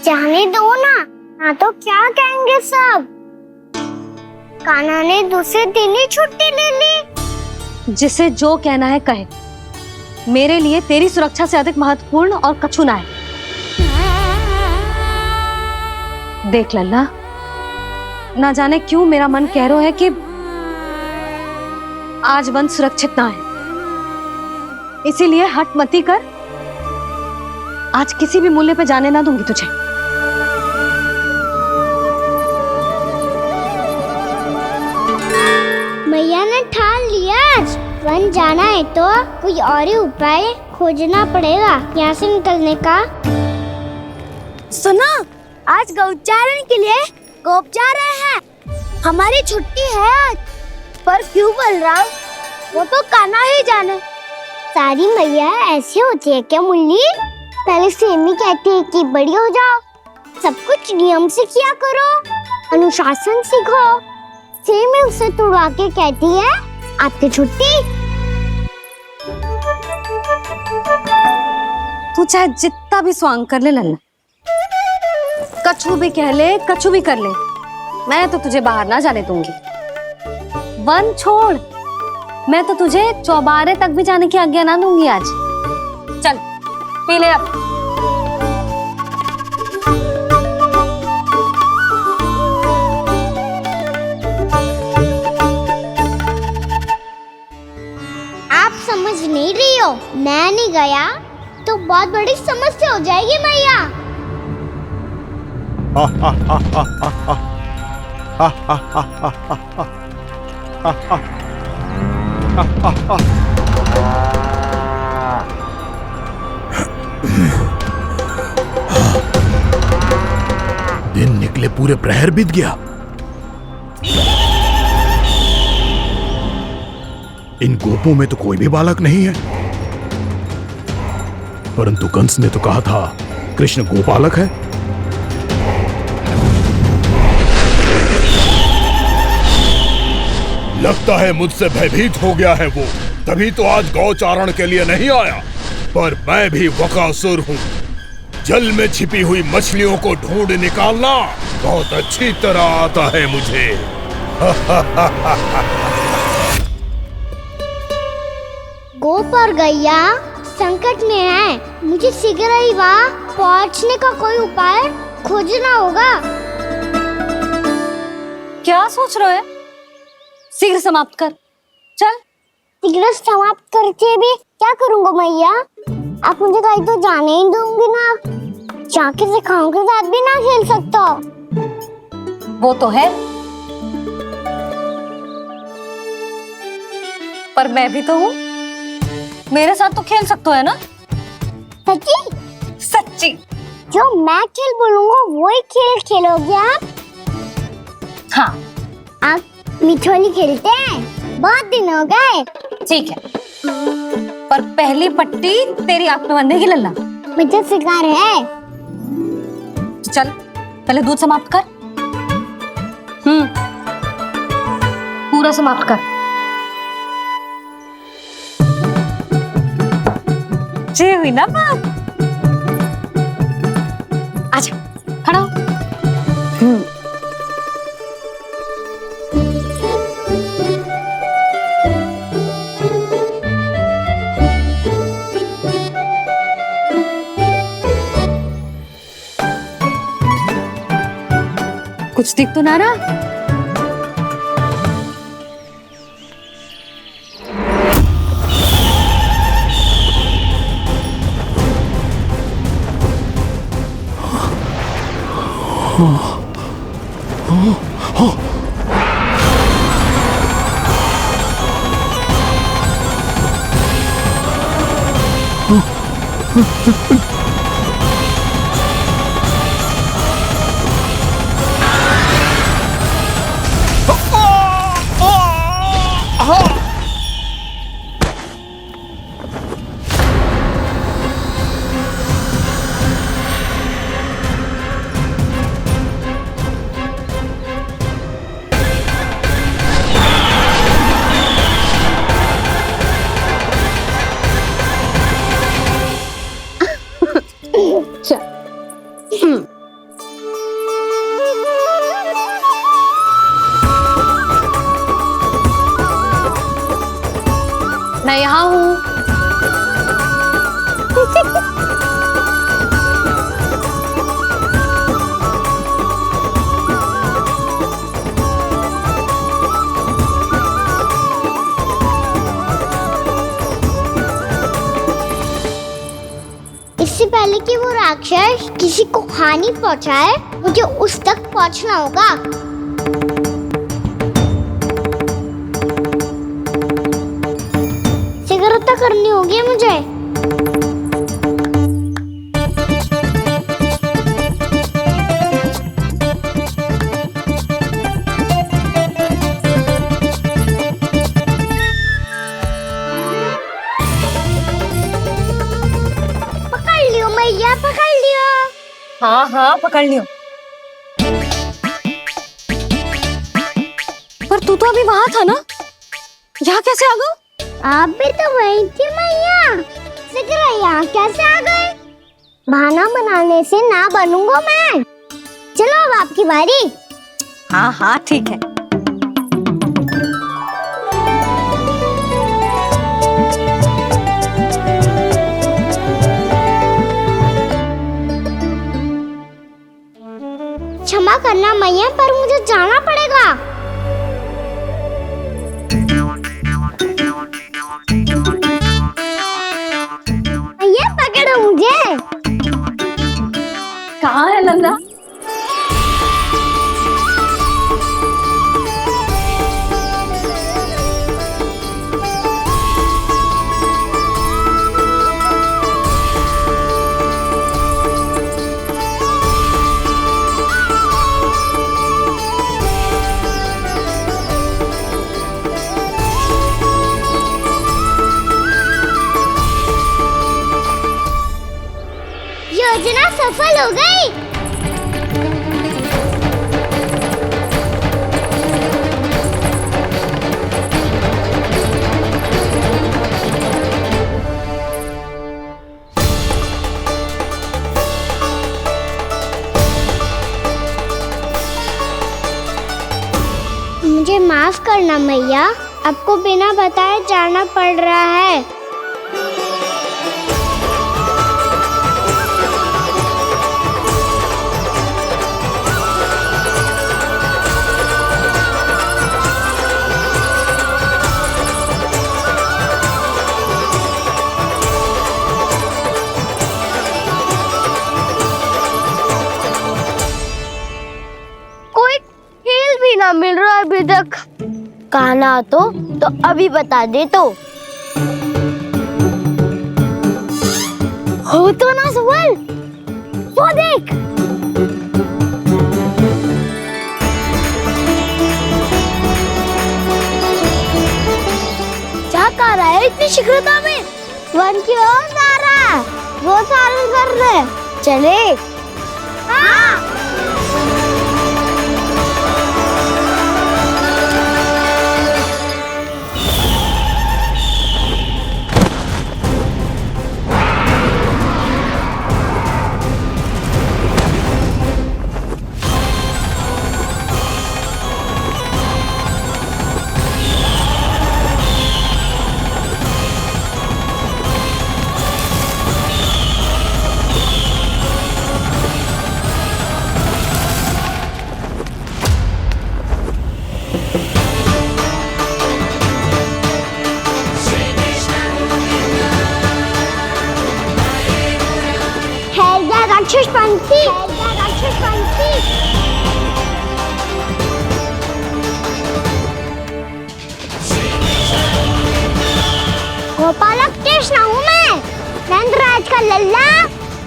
जाने दो ना, हाँ तो क्या कहेंगे सब। कान्हा ने दूसरे दिन ही छुट्टी ले ली। जिसे जो कहना है कहे। मेरे लिए तेरी सुरक्षा से अधिक महत्वपूर्ण और कछु ना है। देख लल्ला, ना जाने क्यों मेरा मन कह रहा है कि आज वन सुरक्षित ना है। इसीलिए हट मती कर। आज किसी भी मूल्य पे जाने ना दूंगी तुझे। मैया ने ठान लिया, आज वन जाना है तो कोई और ही उपाय खोजना पड़ेगा यहाँ से निकलने का। सुनो, आज गौचारण के लिए गोप जा रहे हैं। हमारी छुट्टी है आज। पर क्यों बलराम? वो तो कान्हा ही जाने। सारी मैया ऐसी होती है क्या मुन्नी? पहले सेमी कहती है कि बड़ी हो जाओ, सब कुछ नियम से किया करो, अनुशासन सीखो। सेमी उसे तुड़वा के कहती है आपकी छुट्टी। तू चाहे जितना भी स्वांग कर ले लल्ला, कछु भी कह ले, कछु भी कर ले, मैं तो तुझे बाहर ना जाने दूंगी। वन छोड़, मैं तो तुझे चौबारे तक भी जाने की आज्ञा ना दूंगी आज। चल पी ले अब। नहीं रही हो। मैं नहीं गया तो बहुत बड़ी समस्या हो जाएगी मैया। दिन निकले पूरे प्रहर बीत गया। इन गोपों में तो कोई भी बालक नहीं है, परंतु कंस ने तो कहा था कृष्ण गोपालक है। लगता है मुझसे भयभीत हो गया है वो, तभी तो आज गौचारण के लिए नहीं आया। पर मैं भी बकासुर हूँ। जल में छिपी हुई मछलियों को ढूंढ निकालना बहुत अच्छी तरह आता है मुझे। गोप और गैया संकट में है। मुझे शीघ्र ही वहाँ पहुँचने का कोई उपाय खोजना होगा। क्या सोच रहे हो? शीघ्र समाप्त कर, चल। शीघ्र समाप्त करके भी क्या करूँगा मैया? आप मुझे कहीं तो जाने ही दूंगी ना। जाके सिखाओं के साथ भी ना खेल सकता। वो तो है, पर मैं भी तो हूँ। मेरे साथ तो खेल सकते हो, है ना? सच्ची? सच्ची। जो मैं खेल बोलूँगा वही खेल खेलोगे आप? हाँ। आप मिठोली खेलते हैं? बहुत दिन हो गए। ठीक है, पर पहली पट्टी तेरी आंख में बनने की लल्ला। मुझे शिकार है। चल, पहले दूध समाप्त कर। पूरा समाप्त कर। जे हुई ना बात। आजा, खड़ा हो। कुछ दिख तो ना रहा। मैं यहाँ हूँ। इससे पहले कि वो राक्षस किसी को हानि पहुंचाए, मुझे उस तक पहुंचना होगा। शीघ्रता करनी होगी मुझे। पकड़ लियो मैया, पकड़ लियो। हाँ हाँ, पकड़ लियो। पर तू तो अभी वहां था ना, यहाँ कैसे आ गया? आप भी तो वही थी मैया। शीघ्र यहाँ कैसे आ गए? बहाना बनाने से ना बनूंगा मैं। चलो अब आपकी बारी। हाँ हाँ ठीक है। क्षमा करना मैया, पर मुझे जाना पड़ेगा। ये कहाँ है नंदा? योजना सफल हो गई। मुझे माफ करना मैया, आपको बिना बताए जाना पड़ रहा है। मिल रहा है अभी तक। कहना तो अभी बता दे तो। हो तो ना सवाल, वो देख। क्या कर रहा है इतनी शीघ्रता में? वन की ओर जा रहा है, वो सारे कर रहे। चले। हाँ। गोपालक कृष्ण हूँ मैं, नंदराज का लल्ला,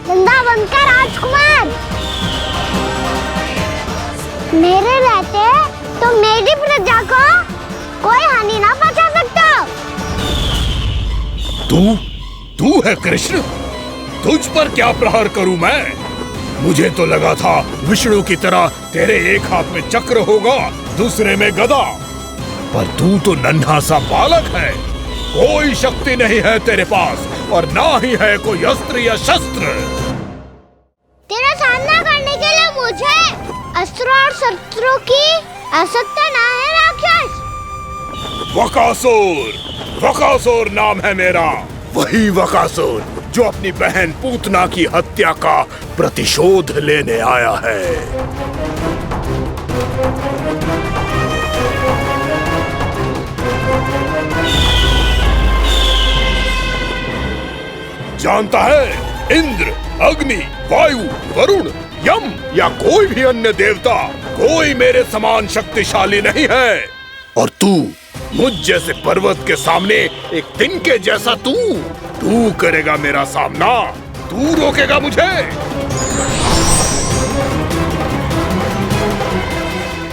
वृंदावन का राजकुमार। मेरे रहते तो मेरी प्रजा को कोई हानि ना पहुंचा सकता। तू है कृष्ण? तुझ पर क्या प्रहार करूं मैं? मुझे तो लगा था विष्णु की तरह तेरे एक हाथ में चक्र होगा, दूसरे में गदा, पर तू तो नन्हा सा बालक है। कोई शक्ति नहीं है तेरे पास और ना ही है कोई अस्त्र या शस्त्र। तेरा सामना करने के लिए मुझे अस्त्र और शस्त्रों की आवश्यकता ना है राक्षस। वकासुर नाम है मेरा, वही वकासुर जो अपनी बहन पूतना की हत्या का प्रतिशोध लेने आया है। जानता है, इंद्र, अग्नि, वायु, वरुण, यम या कोई भी अन्य देवता, कोई मेरे समान शक्तिशाली नहीं है। और तू, मुझ जैसे पर्वत के सामने एक तिनके जैसा तू करेगा मेरा सामना? तू रोकेगा मुझे?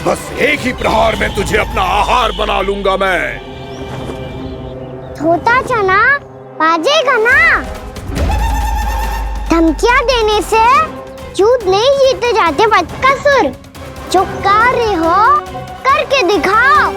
बस एक ही प्रहार में तुझे अपना आहार बना लूंगा मैं। छोटा चना बाजेगा ना? धमकियां देने से युद्ध नहीं जीते जाते बदकसूर। जो कार्य हो करके दिखाओ।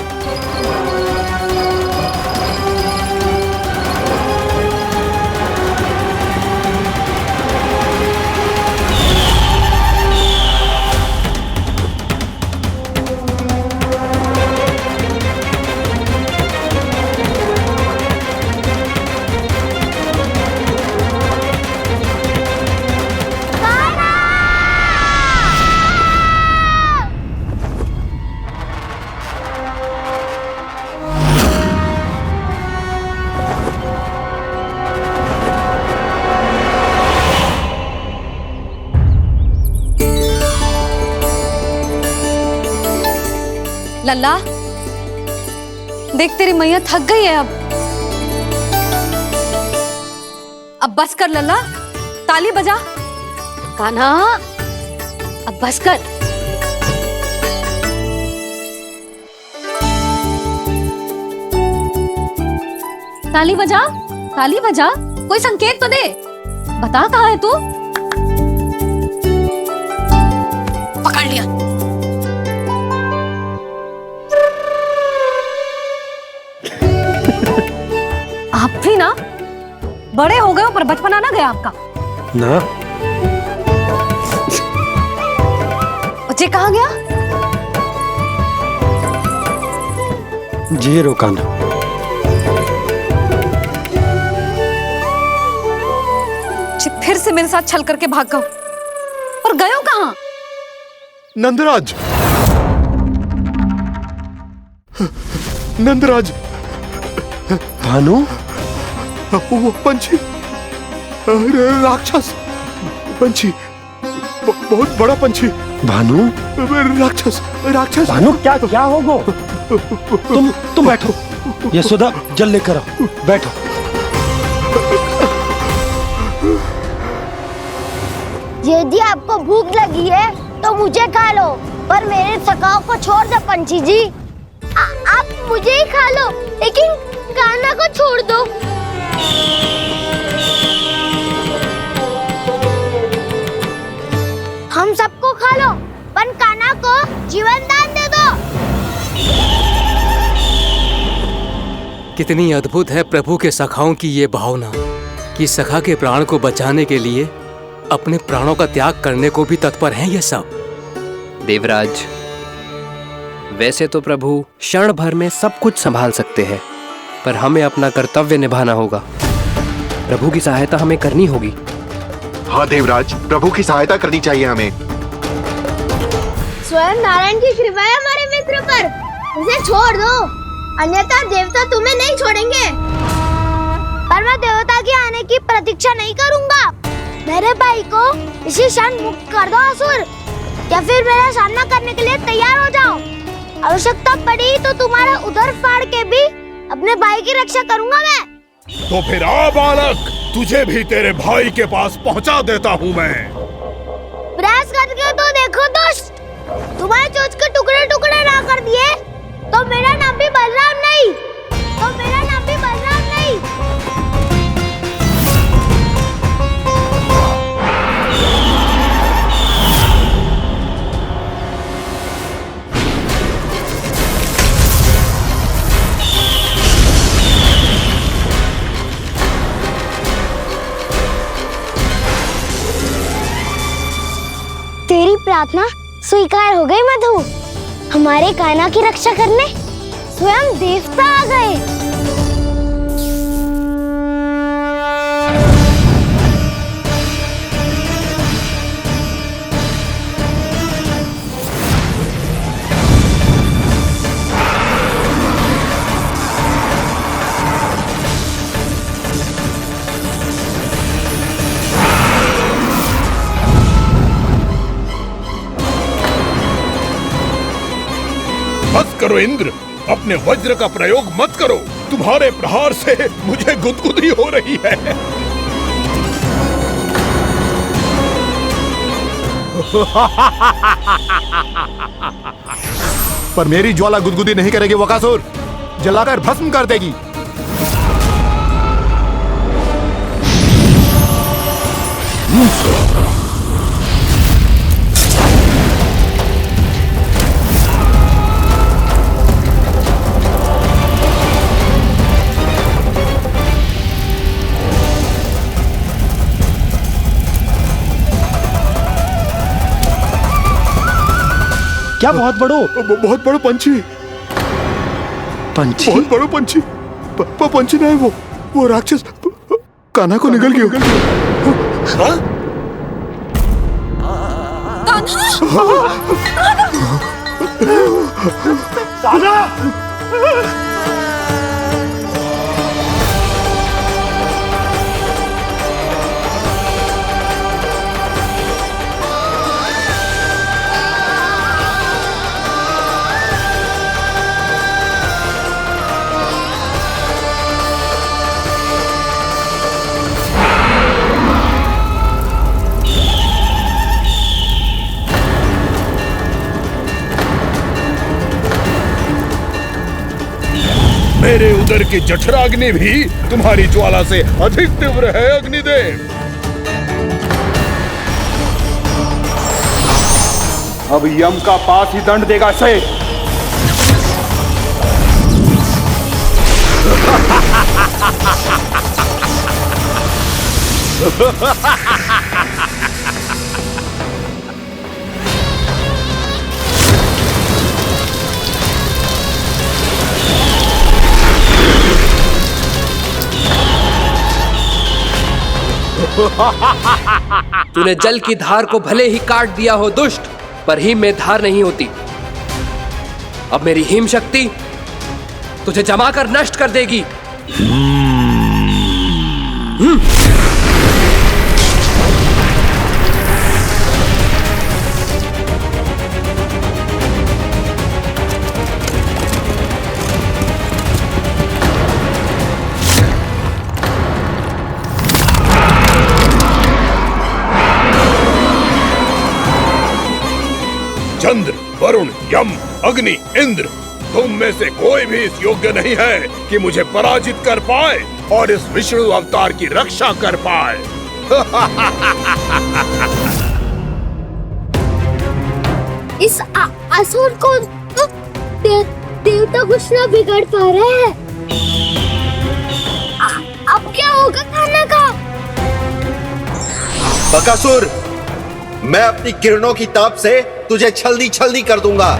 लल्ला, देख तेरी मैया थक गई है अब बस कर लल्ला, ताली बजा। कान्हा, अब बस कर। ताली बजा, ताली बजा, कोई संकेत तो दे, बता कहाँ है तू? पकड़ लिया। आप भी ना बड़े हो गए हो, पर बचपना ना गया आपका ना। बच्चे कहाँ गया? जी रोकाना। फिर से मेरे साथ छल करके भाग गए, और गए हो कहाँ? नंदराज, नंदराज। भानु, वो पंछी, राक्षस पंछी, बहुत बड़ा पंछी। भानु, राक्षस, राक्षस। भानु, क्या क्या होगा? तुम बैठो, यशोदा जल लेकर आओ, बैठो। यदि आपको भूख लगी है तो मुझे खा लो, पर मेरे सखाओं को छोड़ दो पंछी जी। आप मुझे ही खा लो, लेकिन कान्हा को छोड़ दो। हम सबको खा लो, पर कान्हा को जीवन दान दे दो। कितनी अद्भुत है प्रभु के सखाओं की ये भावना कि सखा के प्राण को बचाने के लिए अपने प्राणों का त्याग करने को भी तत्पर हैं ये सब। देवराज, वैसे तो प्रभु क्षण भर में सब कुछ संभाल सकते हैं, पर हमें अपना कर्तव्य निभाना होगा। प्रभु की सहायता हमें करनी होगी। हाँ देवराज, प्रभु की सहायता करनी चाहिए हमें। स्वयं नारायण की कृपा है हमारे मित्र पर, उसे छोड़ दो, अन्यथा देवता तुम्हें नहीं छोड़ेंगे। पर मैं देवता के आने की प्रतीक्षा नहीं करूंगा। मेरे भाई को इसी क्षण मुक्त कर दो असुर, या फिर मेरा सामना करने के लिए तैयार हो जाओ। आवश्यकता पड़ी तो तुम्हारा उदर फाड़ के भी अपने भाई की रक्षा करूंगा मैं। तो फिर आ बालक, तुझे भी तेरे भाई के पास पहुंचा देता हूँ मैं। प्रयास करके तो देखो दोस्त, तुम्हारे चोंच के टुकड़े टुकड़े ना कर दिए तो मेरा नाम भी बलराम नहीं, तो मेरा नाम भी बलराम नहीं। तेरी प्रार्थना स्वीकार हो गई मधु। हमारे कान्हा की रक्षा करने स्वयं देवता आ गए। बस करो इंद्र, अपने वज्र का प्रयोग मत करो। तुम्हारे प्रहार से मुझे गुदगुदी हो रही है। पर मेरी ज्वाला गुदगुदी नहीं करेगी वकासुर, जलाकर भस्म कर देगी। क्या बहुत बड़ो? बहुत बड़ो पंछी। पंछी? बहुत बड़ो पंछी। पंछी नहीं, वो राक्षस कान्हा को निगल गया। हाँ? कान्हा! मेरे उदर की जठराग्नि भी तुम्हारी ज्वाला से अधिक तीव्र है अग्निदेव। अब यम का पास ही दंड देगा शेष। तूने जल की धार को भले ही काट दिया हो दुष्ट, पर हिम में धार नहीं होती। अब मेरी हिम शक्ति तुझे जमाकर नष्ट कर देगी। चंद्र, वरुण, यम, अग्नि, इंद्र, तुम में से कोई भी इस योग्य नहीं है कि मुझे पराजित कर पाए और इस विष्णु अवतार की रक्षा कर पाए। इस असुर को देवता कुछ ना बिगाड़ पा रहे हैं। अब क्या होगा खाना का? बकासुर, मैं अपनी किरणों की ताप से तुझे छल्दी छल्दी कर दूंगा।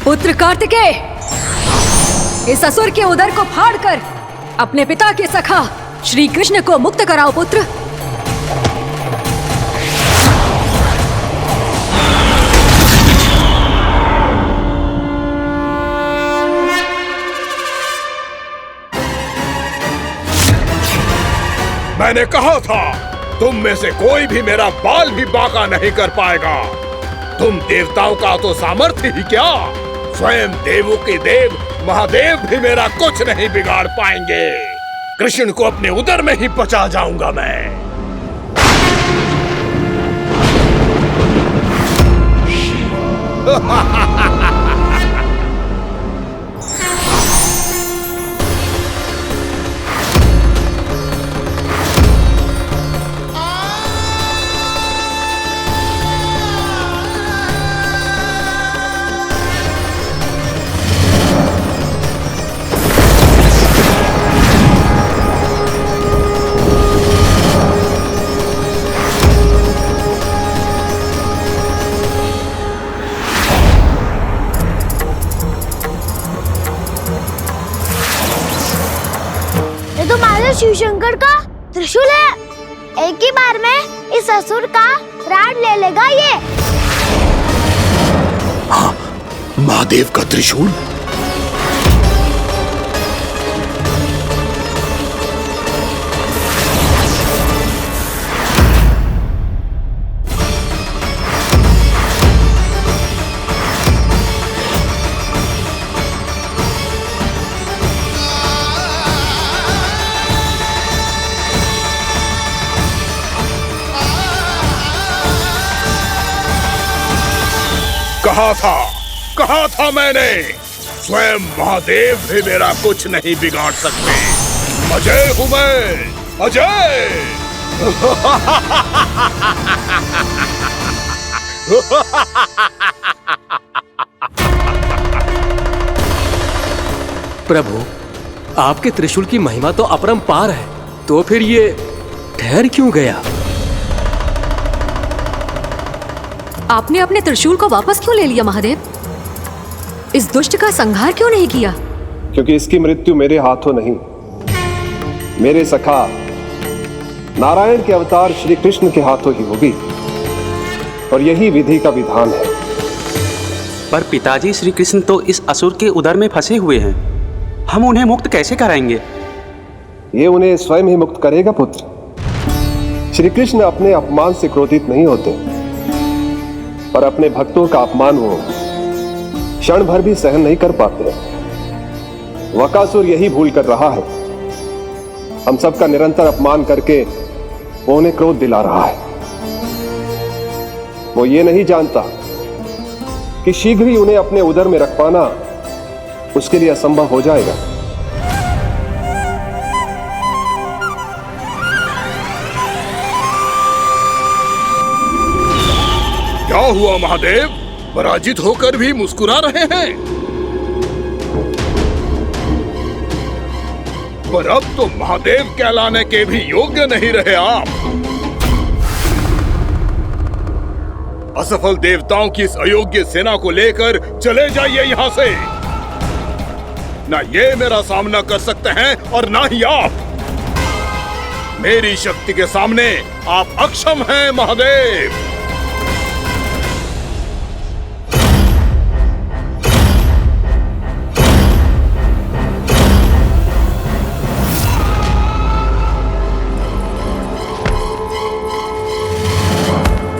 पुत्र कार्तिकेय, इस असुर के उदर को फाड़कर अपने पिता के सखा श्री कृष्ण को मुक्त कराओ पुत्र। मैंने कहा था, तुम में से कोई भी मेरा बाल भी बांका नहीं कर पाएगा। तुम देवताओं का तो सामर्थ्य ही क्या, स्वयं देवों के देव महादेव भी मेरा कुछ नहीं बिगाड़ पाएंगे। कृष्ण को अपने उदर में ही पचा जाऊंगा मैं। शिव शंकर का त्रिशूल है। एक ही बार में इस असुर का प्राण ले लेगा ये। हाँ, महादेव का त्रिशूल। कहा था मैंने, स्वयं महादेव भी मेरा कुछ नहीं बिगाड़ सकते। अजय हूं मैं, अजय। प्रभु, आपके त्रिशूल की महिमा तो अपरंपार है, तो फिर ये ठहर क्यों गया? आपने अपने त्रिशूल को वापस क्यों ले लिया महादेव? इस दुष्ट का संहार क्यों नहीं किया? क्योंकि इसकी मृत्यु मेरे हाथों नहीं, मेरे सखा नारायण के अवतार श्री कृष्ण के हाथों ही होगी, और यही विधि का विधान है। पर पिताजी, श्री कृष्ण तो इस असुर के उदर में फंसे हुए हैं, हम उन्हें मुक्त कैसे कराएंगे? ये उन्हें स्वयं ही मुक्त करेगा पुत्र। श्री कृष्ण अपने अपमान से क्रोधित नहीं होते, पर अपने भक्तों का अपमान वो क्षण भर भी सहन नहीं कर पाते। वकासुर यही भूल कर रहा है, हम सबका निरंतर अपमान करके वो उन्हें क्रोध दिला रहा है। वो ये नहीं जानता कि शीघ्र ही उन्हें अपने उदर में रख पाना उसके लिए असंभव हो जाएगा। क्या हुआ महादेव? पराजित होकर भी मुस्कुरा रहे हैं। पर अब तो महादेव कहलाने के भी योग्य नहीं रहे आप। असफल देवताओं की इस अयोग्य सेना को लेकर चले जाइए यहां से। ना ये मेरा सामना कर सकते हैं और ना ही आप। मेरी शक्ति के सामने आप अक्षम हैं महादेव।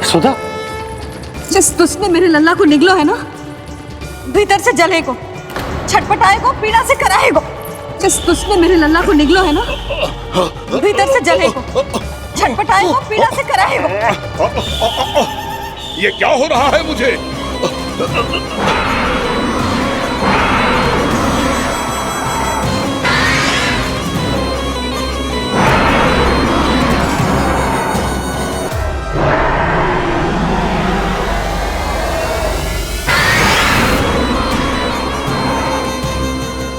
सुधा, जिस दुष्ट ने मेरे लल्ला को निगलो है ना, भीतर से जलेगो, छटपटाएगो, पीड़ा से कराएगो। जिस दुष्ट ने मेरे लल्ला को निगलो है ना, भीतर से जलेगो, छटपटाएगो, पीड़ा से कराएगो। ये क्या हो रहा है मुझे?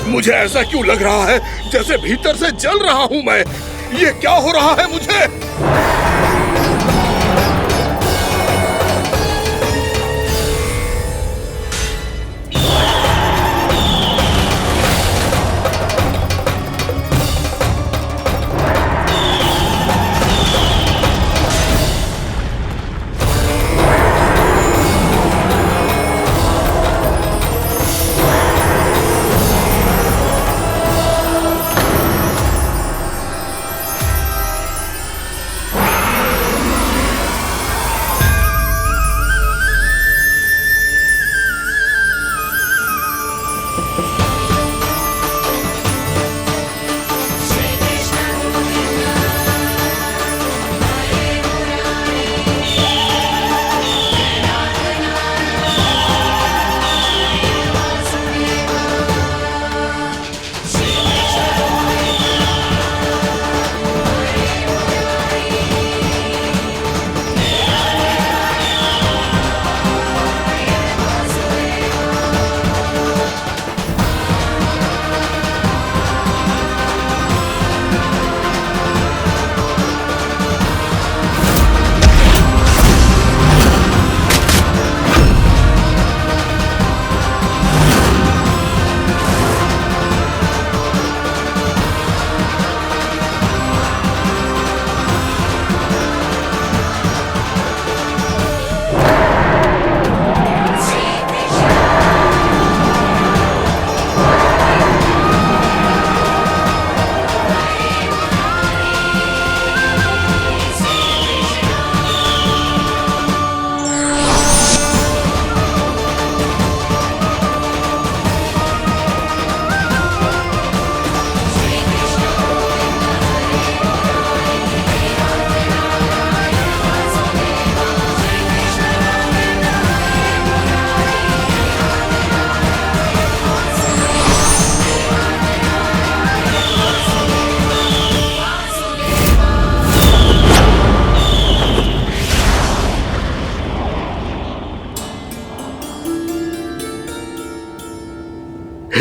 मुझे ऐसा क्यों लग रहा है जैसे भीतर से जल रहा हूं मैं? ये क्या हो रहा है मुझे?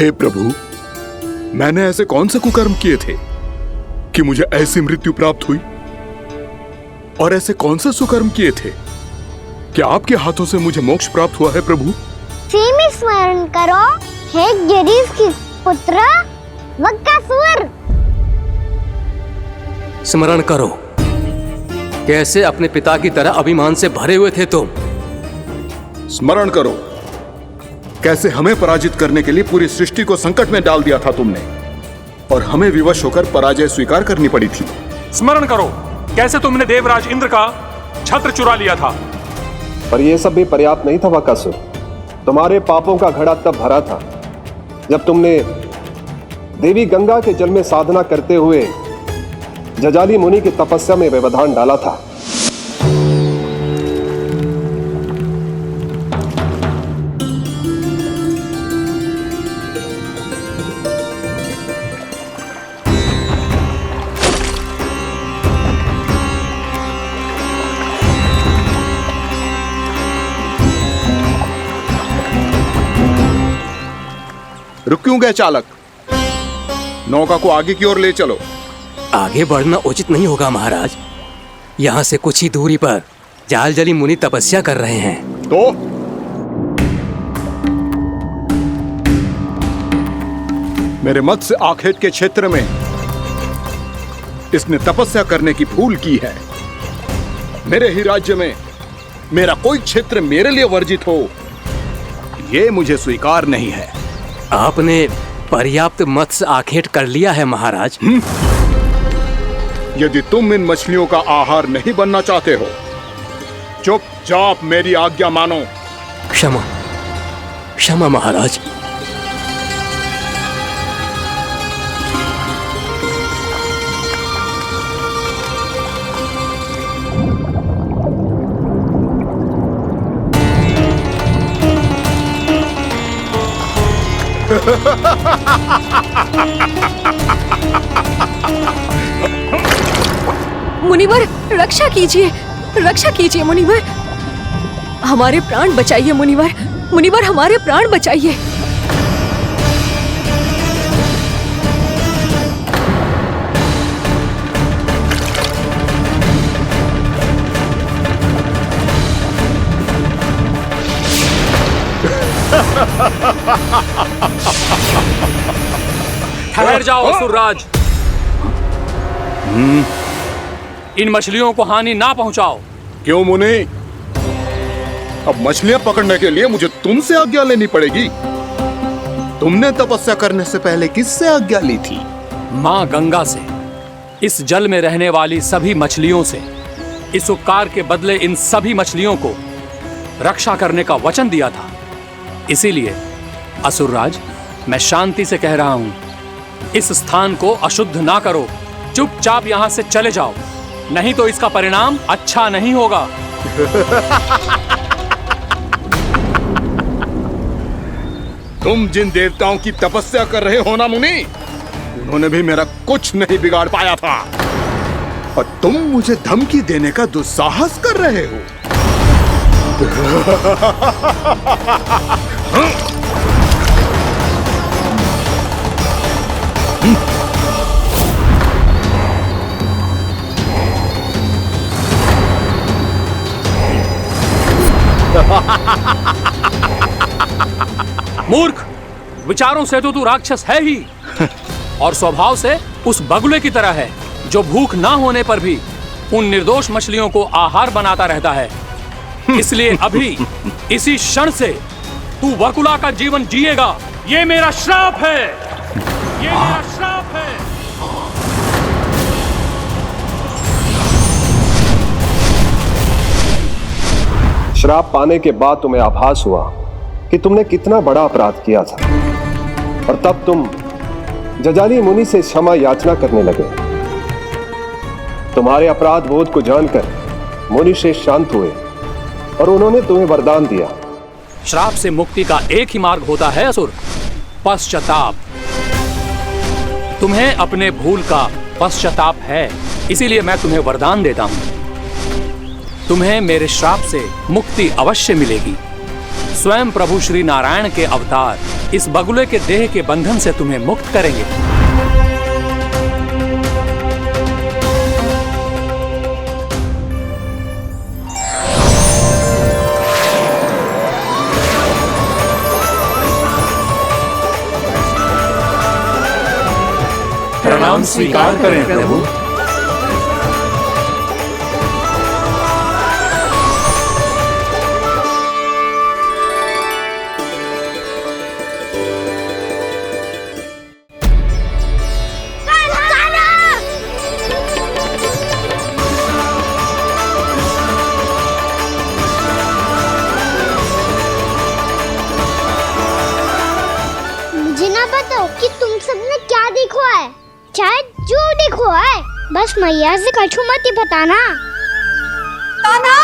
हे प्रभु, मैंने ऐसे कौन से कुकर्म किए थे कि मुझे ऐसी मृत्यु प्राप्त हुई? और ऐसे कौन से सुकर्म किए थे कि आपके हाथों से मुझे मोक्ष प्राप्त हुआ है प्रभु? में स्मरण करो, हे गिरीश की पुत्र वक्कासुर। स्मरण करो, कैसे अपने पिता की तरह अभिमान से भरे हुए थे तुम। स्मरण करो, कैसे हमें पराजित करने के लिए पूरी सृष्टि को संकट में डाल दिया था तुमने, और हमें विवश होकर पराजय स्वीकार करनी पड़ी थी। स्मरण करो, कैसे तुमने देवराज इंद्र का छत्र चुरा लिया था। पर यह सब भी पर्याप्त नहीं था वक्कासुर। तुम्हारे पापों का घड़ा तब भरा था जब तुमने देवी गंगा के जल में साधना करते हुए जजाली मुनि की तपस्या में व्यवधान डाला था। रुक क्यों गए चालक? नौका को आगे की ओर ले चलो। आगे बढ़ना उचित नहीं होगा महाराज। यहाँ से कुछ ही दूरी पर जालजली मुनि तपस्या कर रहे हैं। तो मेरे मत्स्य आखेट के क्षेत्र में इसने तपस्या करने की भूल की है। मेरे ही राज्य में मेरा कोई क्षेत्र मेरे लिए वर्जित हो, यह मुझे स्वीकार नहीं है। आपने पर्याप्त मत्स्य आखेट कर लिया है महाराज। यदि तुम इन मछलियों का आहार नहीं बनना चाहते हो, चुपचाप मेरी आज्ञा मानो। क्षमा, क्षमा महाराज। मुनिवर, रक्षा कीजिए, रक्षा कीजिए मुनिवर, हमारे प्राण बचाइए मुनिवर, मुनिवर हमारे प्राण बचाइए। ठहर जाओ असुरराज, इन मछलियों को हानि ना पहुंचाओ। क्यों मुनि? अब मछलियां पकड़ने के लिए मुझे तुमसे आज्ञा लेनी पड़ेगी। तुमने तपस्या करने से पहले किससे आज्ञा ली थी? मां गंगा से, इस जल में रहने वाली सभी मछलियों से। इस उपकार के बदले इन सभी मछलियों को रक्षा करने का वचन दिया था। इसीलिए असुरराज, मैं शांति से कह रहा हूं, इस स्थान को अशुद्ध ना करो। चुपचाप यहां से चले जाओ, नहीं तो इसका परिणाम अच्छा नहीं होगा। तुम जिन देवताओं की तपस्या कर रहे हो ना मुनि, उन्होंने भी मेरा कुछ नहीं बिगाड़ पाया था, और तुम मुझे धमकी देने का दुस्साहस कर रहे हो। मूर्ख, विचारों से तो तू राक्षस है ही, और स्वभाव से उस बगुले की तरह है जो भूख ना होने पर भी उन निर्दोष मछलियों को आहार बनाता रहता है। इसलिए अभी इसी क्षण से तू वकुला का जीवन जिएगा। ये मेरा श्राप है, ये मेरा श्राप है। श्राप पाने के बाद तुम्हें आभास हुआ कि तुमने कितना बड़ा अपराध किया था, और तब तुम जजाली मुनि से क्षमा याचना करने लगे। तुम्हारे अपराध बोध को जानकर मुनि श्रेष्ठ शांत हुए और उन्होंने तुम्हें वरदान दिया। श्राप से मुक्ति का एक ही मार्ग होता है असुर, पश्चाताप। तुम्हें अपने भूल का पश्चाताप है, इसीलिए मैं तुम्हें वरदान देता हूं। तुम्हें मेरे श्राप से मुक्ति अवश्य मिलेगी। स्वयं प्रभु श्री नारायण के अवतार इस बगुले के देह के बंधन से तुम्हें मुक्त करेंगे। प्रणाम स्वीकार करें प्रभु। मुझे ना बताओ कि तुम सबने क्या देखा है, चाहे जो देखो है, बस मैया से कछु मत ही बताना। कान्हा!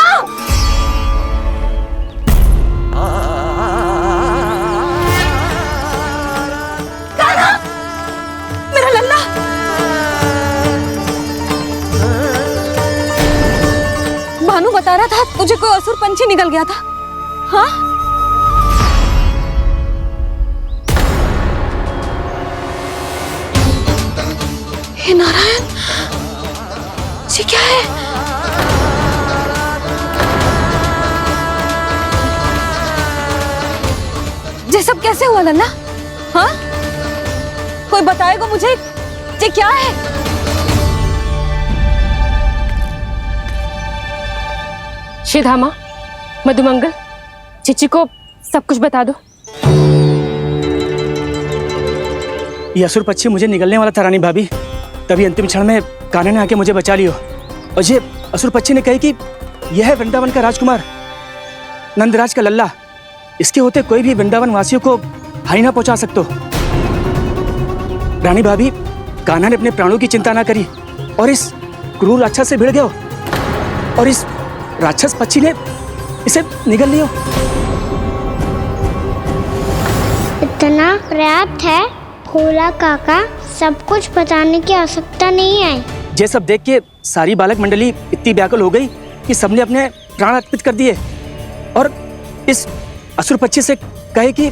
कान्हा! मेरा लल्ला! भानु बता रहा था तुझे कोई असुर पंछी निकल गया था। हाँ? हे नारायण, ये क्या है? ये सब कैसे हुआ लल्ला? हाँ? कोई बताएगा मुझे ये क्या है? श्रीधामा, मधुमंगल, चिची को सब कुछ बता दो। ये असुर पक्षी मुझे निगलने वाला था रानी भाभी, तभी अंतिम क्षण में कान्हा ने आके मुझे बचा लियो। और ये असुर पक्षी ने कही कि यह है वृंदावन का राजकुमार, नंदराज का लल्ला। इसके होते कोई भी वृंदावन वासियों को हानि ना पहुंचा सकते। रानी भाभी, कान्हा ने अपने प्राणों की चिंता ना करी और इस क्रूर राक्षस से भिड़ गयो और इस राक्षस पक्षी ने इसे निगल लियो। इतना पर्याप्त है भोला काका, सब कुछ बताने की आवश्यकता नहीं है। ये सब देख के सारी बालक मंडली इतनी व्याकुल हो गई कि सबने अपने प्राण अर्पित कर दिए और इस असुर पक्षी से कहे कि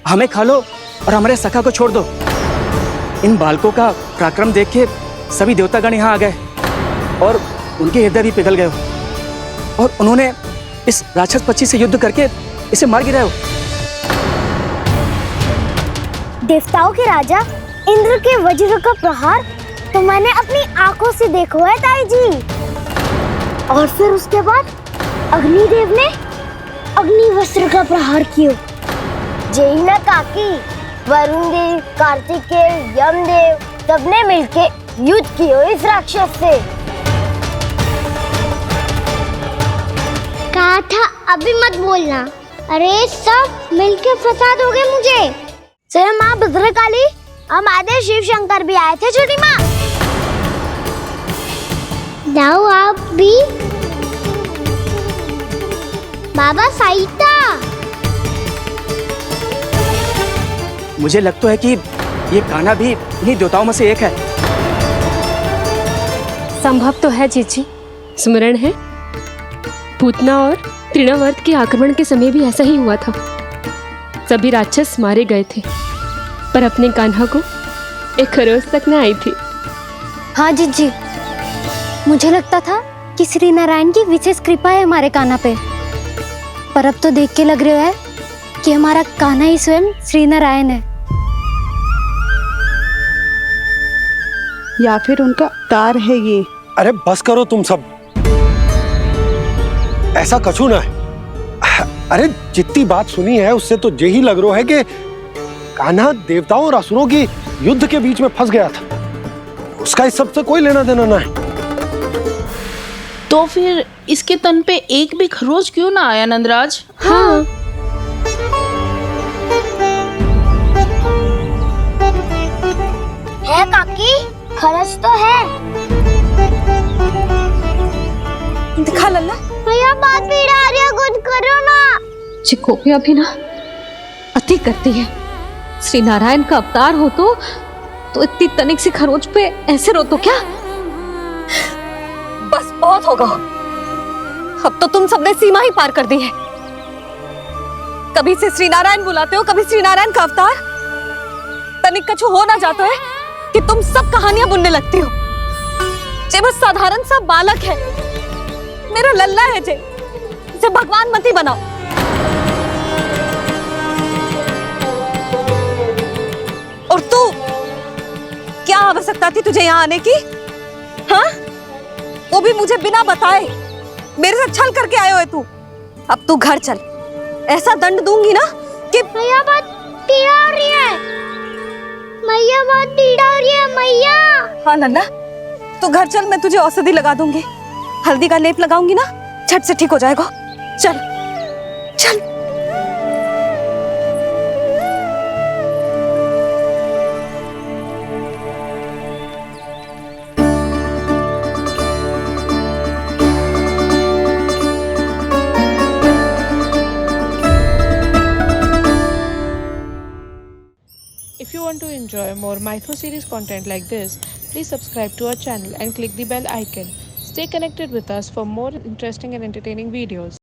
हमें खा लो और हमारे सखा को छोड़ दो। इन बालकों का पराक्रम देख के सभी देवतागण यहाँ आ गए और उनके हृदय भी पिघल गए और उन्होंने इस राक्षस पक्षी से युद्ध करके इसे मार गिराया। देवताओं के राजा इंद्र के वज्र का प्रहार तो मैंने अपनी आंखों से देखा है ताई जी। और फिर उसके बाद अग्निदेव ने अग्निवस्त्र का प्रहार किया। जय ना काकी, वरुण देव, कार्तिकेय, यमदेव सबने मिलके युद्ध किया इस राक्षस से। कहा था अभी मत बोलना। अरे सब मिलके फंसा दोगे मुझे। जय माँ भद्रकाली, हमारे शिव शंकर भी आए थे छोटी माँ। जाओ आप भी। बाबा साईता, मुझे लगता है कि ये कान्हा भी इन्हीं देवताओं में से एक है। संभव तो है जीजी, स्मरण है पूतना और तृणावर्त के आक्रमण के समय भी ऐसा ही हुआ था। सभी राक्षस मारे गए थे पर अपने कान्हा को एक खरोच तक न आई थी। हाँ जीजी, मुझे लगता था कि श्री नारायण की विशेष कृपा है हमारे कान्हा पे, पर अब तो देख के लग रहा है कि हमारा कान्हा ही स्वयं श्री नारायण है। या फिर उनका अवतार है ये। अरे बस करो तुम सब, ऐसा कछु ना है। अरे जितनी बात सुनी है उससे तो यही लग रहा है कि कान्हा देवताओं और असुरों की युद्ध के बीच में फंस गया था। उसका इस सब से कोई लेना देना ना है। तो फिर इसके तन पे एक भी खरोच क्यों ना आया नंदराज? हाँ, है काकी, खरच तो है। दिखा लल्ला। भैया बात पीड़ा आ रही है, कुछ करो ना। चिकोपिया भी ना अति करती है। श्री नारायण का अवतार हो तो इतनी तनिक सी खरोच पे ऐसे रो तो क्या? बस बहुत होगा, अब तो तुम सबने सीमा ही पार कर दी है। कभी से श्री नारायण बुलाते हो, कभी श्री नारायण का अवतार। तनिक कछु हो ना जाता है कि तुम सब कहानियां बुनने लगती हो। जे बस साधारण सा बालक है, मेरा लल्ला है जे, इसे भगवान मती बनाओ। और तू, क्या आवश्यकता थी तुझे यहाँ आने की? हाँ, वो भी मुझे बिना बताए। मेरे साथ छल करके आयो है तू। अब तू घर चल, ऐसा दंड दूंगी ना कि मैया बहुत पीड़ा हो रही है। मैया बहुत पीड़ा हो रही है मैया। हाँ नन्ना, तू घर चल, मैं तुझे औषधि लगा दूंगी। हल्दी का लेप लगाऊंगी ना, झट से ठीक हो जाएगा। चल चल। If you want to enjoy more Mythos series content like this, please subscribe to our channel and click the bell icon. Stay connected with us for more interesting and entertaining videos.